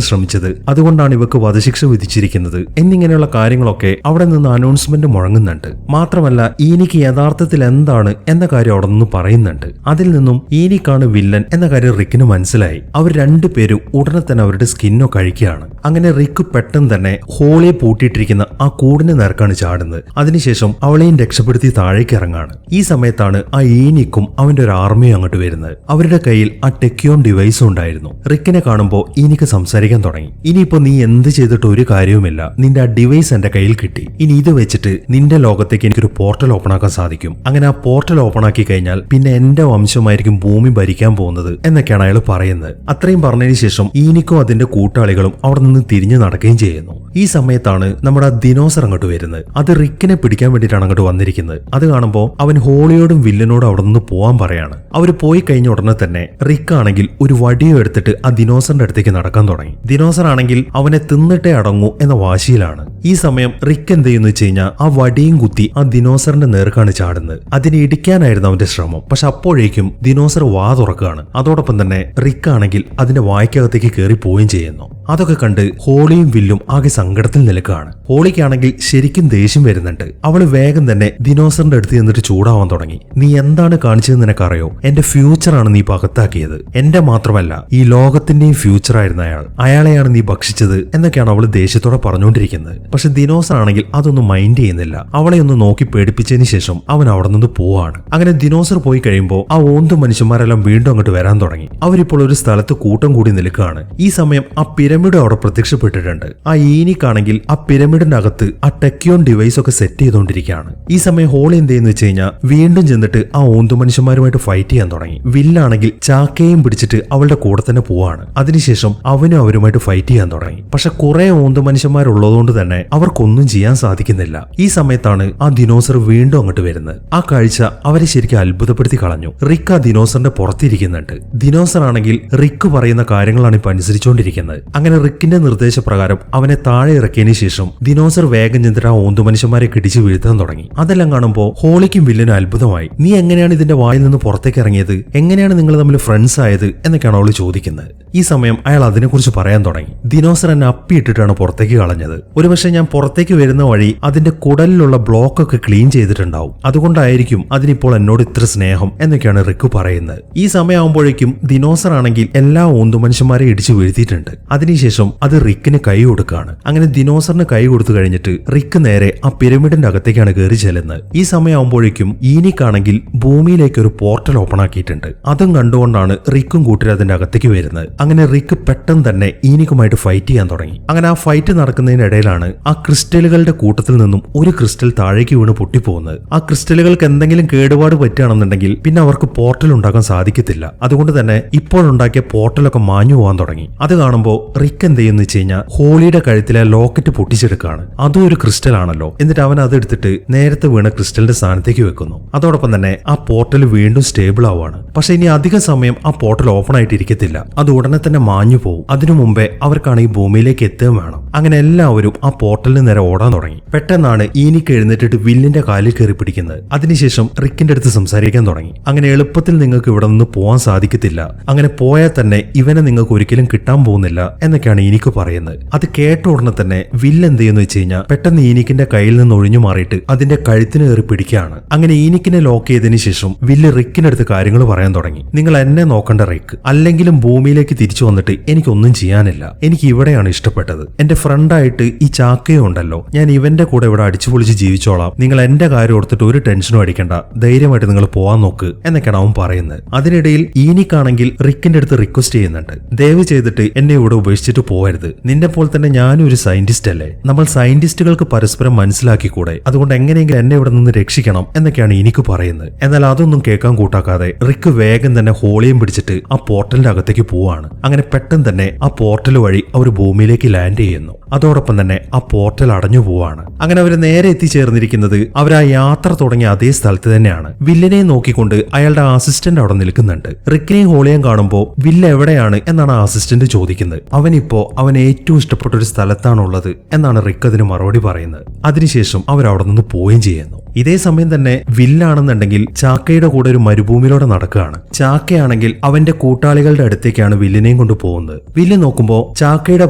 ശ്രമിച്ചത്. അതുകൊണ്ടാണ് ഇവക്ക് വധശിക്ഷ വിധിച്ചിരിക്കുന്നത് എന്നിങ്ങനെയുള്ള കാര്യങ്ങളൊക്കെ അവിടെ നിന്ന് അനൗൺസ്മെന്റ് മുഴങ്ങുന്നുണ്ട്. മാത്രമല്ല ഈനിക്ക് യഥാർത്ഥത്തിൽ എന്താണ് എന്ന കാര്യം അവിടെ നിന്ന് പറയുന്നുണ്ട്. അതിൽ നിന്നും ഈനിക്കാണ് വില്ലൻ എന്ന കാര്യം റിക്കിന് മനസ്സിലായി. അവർ രണ്ടുപേരും ഉടനെ തന്നെ അവരുടെ സ്കിന്നോ കഴിക്കുകയാണ്. അങ്ങനെ റിക്ക് പെട്ടെന്ന് തന്നെ ഹോളിയെ പൂട്ടിയിട്ടിരിക്കുന്ന ആ കൂടിന് നേർക്കാണ് ചാടുന്നത്. അതിനുശേഷം അവളെയും രക്ഷപ്പെടുത്തി താഴേക്ക് ഇറങ്ങാണ്. ഈ സമയത്താണ് ആ ഈനിക്കും അവന്റെ ഒരു ആർമിയും അങ്ങോട്ട് വരുന്നത്. അവരുടെ കയ്യിൽ ആ ടെക്യോൺ ഡിവൈസും ഉണ്ടായിരുന്നു. റിക്കിനെ കാണുമ്പോൾ ഈനിക്ക് സംസാരിക്കാൻ തുടങ്ങി. ഇനിയിപ്പോ നീ എന്ത് ചെയ്തിട്ട് ഒരു കാര്യവുമില്ല. നിന്റെ ആ ഡിവൈസ് എന്റെ കയ്യിൽ കിട്ടി. ഇനി ഇത് വെച്ചിട്ട് നിന്റെ ലോകത്തേക്ക് എനിക്കൊരു പോർട്ടൽ ഓപ്പൺ ആക്കാൻ സാധിക്കും. അങ്ങനെ ആ പോർട്ടൽ ഓപ്പൺ ആക്കി കഴിഞ്ഞാൽ പിന്നെ എന്റെ വംശമായിരിക്കും ഭൂമി ഭരിക്കാൻ പോകുന്നത് എന്നൊക്കെയാണ് അയാൾ പറയുന്നത്. അത്രയും പറഞ്ഞതിന് ശേഷം ഈനിക്കും അതിന്റെ കൂട്ടാളികളും അവിടെ നിന്ന് തിരിഞ്ഞു നടക്കുകയും ചെയ്യുന്നു. ഈ സമയത്താണ് നമ്മുടെ ആ ദിനോസർ അങ്ങോട്ട് വരുന്നത്. അത് റിക്കിനെ പിടിക്കാൻ വേണ്ടിയിട്ടാണ് അങ്ങോട്ട് വന്നിരിക്കുന്നത്. അത് കാണുമ്പോൾ അവൻ ഹോളിയോടും വില്ലനോടും അവിടെ നിന്ന് പോവാൻ പറയാണ്. അവർ പോയി കഴിഞ്ഞ ഉടനെ തന്നെ റിക്ക് ആണെങ്കിൽ ഒരു വടിയോ എടുത്തിട്ട് ആ ദിനോസറിന്റെ അടുത്തേക്ക് നടക്കാൻ തുടങ്ങി. ദിനോസർ ആണെങ്കിൽ അവനെ തിന്നിട്ടേ അടങ്ങൂ എന്ന വാശിയിലാണ്. ഈ സമയം റിക്ക് എന്ത് ചെയ്യുന്നു വെച്ച് കഴിഞ്ഞാൽ ആ വടിയും കുത്തി ആ ദിനോസറിന്റെ നേർക്കാണ് ചാടുന്നത്. അതിനെ ഇടിക്കാനായിരുന്നു അവന്റെ ശ്രമം. പക്ഷെ അപ്പോഴേക്കും ദിനോസർ വാ തുറക്കുകയാണ്. അതോടൊപ്പം തന്നെ റിക്ക് ആണെങ്കിൽ അതിന്റെ വായ്ക്കകത്തേക്ക് കയറി പോവുകയും ചെയ്യുന്നു. അതൊക്കെ കണ്ട് ഹോളിയും വില്ലും ആകെ സങ്കടത്തിൽ നിൽക്കുകയാണ്. ഹോളിക്കാണെങ്കിൽ ശരിക്കും ദേഷ്യം വരുന്നുണ്ട്. അവള് വേഗം തന്നെ ദിനോസറിന്റെ അടുത്ത് ചെന്നിട്ട് ചൂടാവാൻ തുടങ്ങി. നീ എന്താണ് കാണിച്ചതെന്ന് നിനക്കറിയോ? എന്റെ ഫ്യൂച്ചറാണ് നീ പകത്താക്കിയത്. എന്റെ മാത്രമല്ല ഈ ലോകത്തിന്റെയും ഫ്യൂച്ചർ ആയിരുന്നു അയാളെയാണ് നീ ഭക്ഷിച്ചത് എന്നൊക്കെയാണ് അവള് ദേഷ്യത്തോടെ പറഞ്ഞുകൊണ്ടിരിക്കുന്നത്. പക്ഷെ ദിനോസർ ആണെങ്കിൽ അതൊന്നും മൈൻഡ് ചെയ്യുന്നില്ല. അവളെ ഒന്ന് നോക്കി പേടിപ്പിച്ചതിന് ശേഷം അവൻ അവിടെ നിന്ന് പോവാണ്. അങ്ങനെ ദിനോസർ പോയി കഴിയുമ്പോൾ ആ ഓന്ത് മനുഷ്യന്മാരെല്ലാം വീണ്ടും അങ്ങോട്ട് വരാൻ തുടങ്ങി. അവരിപ്പോൾ ഒരു സ്ഥലത്ത് കൂട്ടം കൂടി കൂടി നിൽക്കുകയാണ്. ഈ സമയം ആ പിരമിഡ് അവിടെ പ്രത്യക്ഷപ്പെട്ടിട്ടുണ്ട്. ആ ഈനിക്കാണെങ്കിൽ ആ പിരമിഡിനകത്ത് ആ ടെക്യോൺ ഡിവൈസ് ഒക്കെ സെറ്റ് ചെയ്തുകൊണ്ടിരിക്കുകയാണ്. ഈ സമയം ഹോളി എന്ത് ചെയ്യുന്ന വെച്ച് കഴിഞ്ഞാൽ വീണ്ടും ചെന്നിട്ട് ആ ഓന്തു മനുഷ്യന്മാരുമായിട്ട് ഫൈറ്റ് ചെയ്യാൻ തുടങ്ങി. വില്ലാണെങ്കിൽ ചാക്കയും പിടിച്ചിട്ട് അവളുടെ കൂടെ തന്നെ പോവാണ്. അതിനുശേഷം അവനും അവരുമായിട്ട് ഫൈറ്റ് ചെയ്യാൻ തുടങ്ങി. പക്ഷെ കുറെ ഓന്തു മനുഷ്യന്മാരുള്ളതുകൊണ്ട് തന്നെ അവർക്കൊന്നും ചെയ്യാൻ സാധിക്കുന്നില്ല. ഈ സമയത്താണ് ആ ദിനോസർ വീണ്ടും അങ്ങോട്ട് വരുന്നത്. ആ കാഴ്ച അവരെ ശരിക്കും അത്ഭുതപ്പെടുത്തി കളഞ്ഞു. റിക്ക് ആ ദിനോസറിന്റെ പുറത്തിരിക്കുന്നുണ്ട്. ദിനോസർ ആണെങ്കിൽ റിക്ക് പറയുന്ന കാര്യങ്ങളാണ് ഇപ്പൊ അനുസരിച്ചുകൊണ്ടിരിക്കുന്നത്. അങ്ങനെ റിക്കിന്റെ നിർദ്ദേശപ്രകാരം അവനെ താഴെ ഇറക്കിയതിനു ശേഷം ദിനോസർ വേഗം ചെന്നിട്ട് ആ ഓന്തു മനുഷ്യന്മാരെ കിടിച്ച് വീഴ്ത്താൻ തുടങ്ങി. അതെല്ലാം കാണുമ്പോൾ ഹോളിക്കും വില്ലനും അത്ഭുതമായി. നീ എങ്ങനെയാണ് ഇതിന്റെ വായിൽ നിന്ന് പുറത്തേക്ക് ഇറങ്ങിയത്? എങ്ങനെയാണ് നിങ്ങൾ തമ്മിൽ ഫ്രണ്ട്സ് ആയത് എന്നൊക്കെയാണ് അവള് ചോദിക്കുന്നത്. ഈ സമയം അയാൾ അതിനെക്കുറിച്ച് പറയാൻ തുടങ്ങി. ദിനോസർ എന്നെ അപ്പിയിട്ടിട്ടാണ് പുറത്തേക്ക് കളഞ്ഞത്. ഒരുപക്ഷെ ഞാൻ പുറത്തേക്ക് വരുന്ന വഴി അതിന്റെ കുടലിലുള്ള ബ്ലോക്ക് ഒക്കെ ക്ലീൻ ചെയ്തിട്ടുണ്ടാവും. അതുകൊണ്ടായിരിക്കും അതിനിപ്പോൾ എന്നോട് ഇത്ര സ്നേഹം എന്നൊക്കെയാണ് റിക്ക് പറയുന്നത്. ഈ സമയമാകുമ്പോഴേക്കും ദിനോസർ ആണെങ്കിൽ എല്ലാ ഓന്തു മനുഷ്യന്മാരെ ഇടിച്ചു വീഴ്ത്തിയിട്ടുണ്ട്. അതിനുശേഷം അത് റിക്കിന് കൈ കൊടുക്കുകയാണ്. അങ്ങനെ ദിനോസറിന് കൈ കൊടുത്തു കഴിഞ്ഞിട്ട് റിക്ക് നേരെ ആ പിരമിഡിന്റെ അകത്തേക്കാണ് കയറി ചെല്ലുന്നത്. ഈ സമയമാകുമ്പോഴേക്കും ഈനിക്കാണെങ്കിൽ ഭൂമിയിലേക്ക് ഒരു പോർട്ടൽ ഓപ്പൺ ആക്കിയിട്ടുണ്ട്. അതും കണ്ടുകൊണ്ടാണ് റിക്കും കൂട്ടരും അതിന്റെ അകത്തേക്ക് വരുന്നത്. അങ്ങനെ റിക്ക് പെട്ടെന്ന് തന്നെ ഈനിക്കുമായിട്ട് ഫൈറ്റ് ചെയ്യാൻ തുടങ്ങി. അങ്ങനെ ആ ഫൈറ്റ് നടക്കുന്നതിനിടയിലാണ് ആ ക്രിസ്റ്റലുകളുടെ കൂട്ടത്തിൽ നിന്നും ഒരു ക്രിസ്റ്റൽ താഴേക്ക് വീണ് പൊട്ടിപ്പോകുന്നത്. ആ ക്രിസ്റ്റലുകൾക്ക് എന്തെങ്കിലും കേടുപാട് പറ്റുകയാണെന്നുണ്ടെങ്കിൽ പിന്നെ അവർക്ക് പോർട്ടൽ ഉണ്ടാക്കാൻ സാധിക്കത്തില്ല. അതുകൊണ്ട് തന്നെ ഇപ്പോൾ ഉണ്ടാക്കിയ പോർട്ടലൊക്കെ മാഞ്ഞു പോകാൻ തുടങ്ങി. അത് കാണുമ്പോൾ റിക്ക് എന്ത് ചെയ്യുന്ന വെച്ച് കഴിഞ്ഞാൽ ഹോളിയുടെ കഴുത്തിലെ ലോക്കറ്റ് പൊട്ടിച്ചെടുക്കുകയാണ്. അതും ഒരു ക്രിസ്റ്റൽ ആണല്ലോ. എന്നിട്ട് അവൻ അതെടുത്തിട്ട് നേരത്തെ വീണ ക്രിസ്റ്റലിന്റെ സ്ഥാനത്തേക്ക് വെക്കുന്നു. അതോടൊപ്പം തന്നെ ആ പോർട്ടൽ വീണ്ടും സ്റ്റേബിൾ ആവുകയാണ്. പക്ഷെ ഇനി അധിക സമയം ആ പോർട്ടൽ ഓപ്പൺ ആയിട്ട് ഇരിക്കത്തില്ല. അത് ഉടനെ തന്നെ മാഞ്ഞു പോകും. അതിനു മുമ്പേ അവർക്കാണ് ഈ ഭൂമിയിലേക്ക് എത്തുകയും വേണം. അങ്ങനെ എല്ലാവരും ആ പോർട്ടലിന് നേരെ ഓടാൻ തുടങ്ങി. പെട്ടെന്നാണ് ഈനിക്ക് എഴുന്നേറ്റിട്ട് വില്ലിന്റെ കാലിൽ കയറി പിടിക്കുന്നത്. അതിനുശേഷം റിക്കിന്റെ അടുത്ത് സംസാരിക്കാൻ തുടങ്ങി. അങ്ങനെ എളുപ്പത്തിൽ നിങ്ങൾക്ക് ഇവിടെ നിന്ന് പോകാൻ സാധിക്കത്തില്ല. അങ്ങനെ പോയാൽ തന്നെ ഇവനെ നിങ്ങൾക്ക് ഒരിക്കലും കിട്ടാൻ പോകുന്നില്ല എന്നൊക്കെയാണ് ഈനിക്ക് പറയുന്നത്. അത് കേട്ട ഉടനെ തന്നെ വില്ല് എന്ത് ചെയ്യുന്നു വെച്ച് കഴിഞ്ഞാൽ പെട്ടെന്ന് ഈനിക്കിന്റെ കയ്യിൽ നിന്ന് ഒഴിഞ്ഞു മാറിയിട്ട് അതിന്റെ കഴുത്തിന് കയറി പിടിക്കുകയാണ്. അങ്ങനെ ഈനിക്കിനെ ലോക്ക് ചെയ്തതിനു ശേഷം വില്ല് റിക്കിനടുത്ത് കാര്യങ്ങൾ പറയാൻ തുടങ്ങി. നിങ്ങൾ എന്നെ നോക്കണ്ട റിക്ക്, അല്ലെങ്കിലും ഭൂമിയിലേക്ക് തിരിച്ചു വന്നിട്ട് എനിക്കൊന്നും ചെയ്യാനില്ല. എനിക്ക് ഇവിടെയാണ് ഇഷ്ടപ്പെട്ടത്. എന്റെ ഫ്രണ്ടായിട്ട് ഈ ചാക്കയോ ഉണ്ടല്ലോ, ഞാൻ ഇവന്റെ കൂടെ ഇവിടെ അടിച്ചുപൊളിച്ച് ജീവിച്ചോളാം. നിങ്ങൾ എന്റെ കാര്യം ഓർത്തിട്ട് ഒരു ടെൻഷനും അടിക്കണ്ട, ധൈര്യമായിട്ട് നിങ്ങൾ പോവാൻ നോക്ക് എന്നൊക്കെയാണ് അവൻ പറയുന്നത്. അതിനിടയിൽ ഈനിക്കാണെങ്കിൽ റിക്കിന്റെ അടുത്ത് റിക്വസ്റ്റ് ചെയ്യുന്നുണ്ട്. ദയവ് ചെയ്തിട്ട് എന്നെ ഇവിടെ ഉപേക്ഷിച്ചിട്ട് പോകരുത്. നിന്റെ പോലെ തന്നെ ഞാനും ഒരു സയന്റിസ്റ്റ് അല്ലേ? നമ്മൾ സയന്റിസ്റ്റുകൾക്ക് പരസ്പരം മനസ്സിലാക്കിക്കൂടെ? അതുകൊണ്ട് എങ്ങനെയെങ്കിലും എന്നെ ഇവിടെ നിന്ന് രക്ഷിക്കണം എന്നൊക്കെയാണ് എനിക്ക് പറയുന്നത്. എന്നാൽ അതൊന്നും കേൾക്കാൻ കൂട്ടാക്കാതെ റിക്ക് വേഗം തന്നെ ഹോളിയും പിടിച്ചിട്ട് ആ പോർട്ടലിന്റെ അകത്തേക്ക് പോവാണ്. അങ്ങനെ പെട്ടെന്ന് തന്നെ ആ പോർട്ടൽ വഴി അവർ ഭൂമിയിലേക്ക് ലാൻഡ് ചെയ്യുന്നു. അതോടൊപ്പം തന്നെ ആ പോർട്ടൽ അടഞ്ഞു പോവാണ്. അങ്ങനെ അവർ നേരെ എത്തിച്ചേർന്നിരിക്കുന്നത് അവർ ആ യാത്ര തുടങ്ങിയ അതേ സ്ഥലത്ത് തന്നെയാണ്. വില്ലിനെ നോക്കിക്കൊണ്ട് അയാളുടെ അസിസ്റ്റന്റ് അവിടെ നിൽക്കുന്നുണ്ട്. റിക്കിനെയും ഹോളിയെയും കാണുമ്പോൾ വില്ല് എവിടെയാണ് എന്നാണ് ആ അസിസ്റ്റന്റ് ചോദിക്കുന്നത്. അവനിപ്പോ അവൻ ഏറ്റവും ഇഷ്ടപ്പെട്ട ഒരു സ്ഥലത്താണുള്ളത് എന്നാണ് റിക്ക് അതിന് മറുപടി പറയുന്നത്. അതിനുശേഷം അവർ അവിടെ നിന്ന് പോവുകയും ചെയ്യുന്നു. ഇതേ സമയം തന്നെ വില്ലാണെന്നുണ്ടെങ്കിൽ ചാക്കയുടെ കൂടെ ഒരു മരുഭൂമിയിലൂടെ നടക്കുകയാണ്. ചാക്കയാണെങ്കിൽ അവന്റെ കൂട്ടാളികളുടെ അടുത്തേക്കാണ് വില്ലിനെയും കൊണ്ട് പോകുന്നത്. വില്ല് നോക്കുമ്പോൾ ചാക്കയുടെ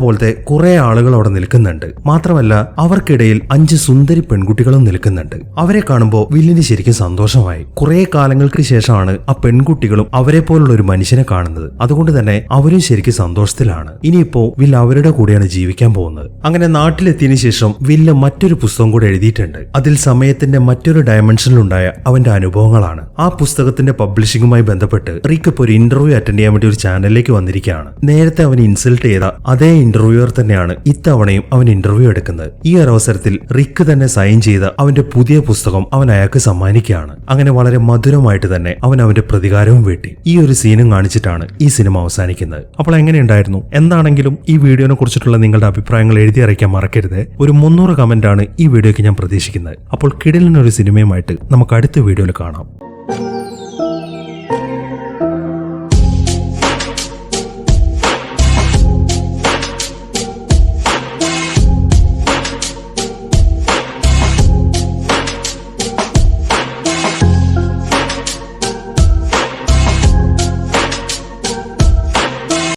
പോലത്തെ കുറെ ആളുകൾ അവിടെ നിൽക്കുന്നുണ്ട്. മാത്രമല്ല അവർക്കിടയിൽ 5 സുന്ദരി പെൺകുട്ടികളും നിൽക്കുന്നുണ്ട്. അവരെ കാണുമ്പോൾ വില്ലിന് ശരിക്കും സന്തോഷമായി. കുറെ കാലങ്ങൾക്ക് ശേഷമാണ് ആ പെൺകുട്ടികളും അവരെ പോലുള്ള ഒരു മനുഷ്യനെ കാണുന്നത്. അതുകൊണ്ട് തന്നെ അവരും ശരിക്കും സന്തോഷത്തിലാണ്. ഇനിയിപ്പോ വില്ല് അവരുടെ കൂടെയാണ് ജീവിക്കാൻ പോകുന്നത്. അങ്ങനെ നാട്ടിലെത്തിയതിനു ശേഷം വില്ല് മറ്റൊരു പുസ്തകം കൂടെ എഴുതിയിട്ടുണ്ട്. അതിൽ സമയത്തിന്റെ മറ്റൊരു ഡയമെൻഷനിലുണ്ടായ അവന്റെ അനുഭവങ്ങളാണ്. ആ പുസ്തകത്തിന്റെ പബ്ലിഷിംഗുമായി ബന്ധപ്പെട്ട് റിക്ക് ഇപ്പോൾ ഒരു ഇന്റർവ്യൂ അറ്റൻഡ് ചെയ്യാൻ വേണ്ടി ഒരു ചാനലിലേക്ക് വന്നിരിക്കുകയാണ്. നേരത്തെ അവൻ ഇൻസൾട്ട് ചെയ്ത അതേ ഇന്റർവ്യൂവർ തന്നെയാണ് ഇത്തവണയും അവൻ ഇന്റർവ്യൂ എടുക്കുന്നത്. ഈ ഒരു അവസരത്തിൽ റിക്ക് തന്നെ സൈൻ ചെയ്ത അവന്റെ പുതിയ പുസ്തകം അവൻ അയാൾക്ക് സമ്മാനിക്കുകയാണ്. അങ്ങനെ വളരെ മധുരമായിട്ട് തന്നെ അവൻ അവന്റെ പ്രതികാരവും വീട്ടി. ഈ ഒരു സീനും കാണിച്ചിട്ടാണ് ഈ സിനിമ അവസാനിക്കുന്നത്. അപ്പോൾ എങ്ങനെയുണ്ടായിരുന്നു? എന്താണെങ്കിലും ഈ വീഡിയോനെ കുറിച്ചിട്ടുള്ള നിങ്ങളുടെ അഭിപ്രായങ്ങൾ എഴുതി അറിയിക്കാൻ മറക്കരുത്. ഒരു 300 കമന്റ് ആണ് ഈ വീഡിയോയ്ക്ക് ഞാൻ പ്രതീക്ഷിക്കുന്നത്. അപ്പോൾ കിടിലൻ ഒരു സിനിമയുമായിട്ട് നമുക്ക് അടുത്ത വീഡിയോയിൽ കാണാം.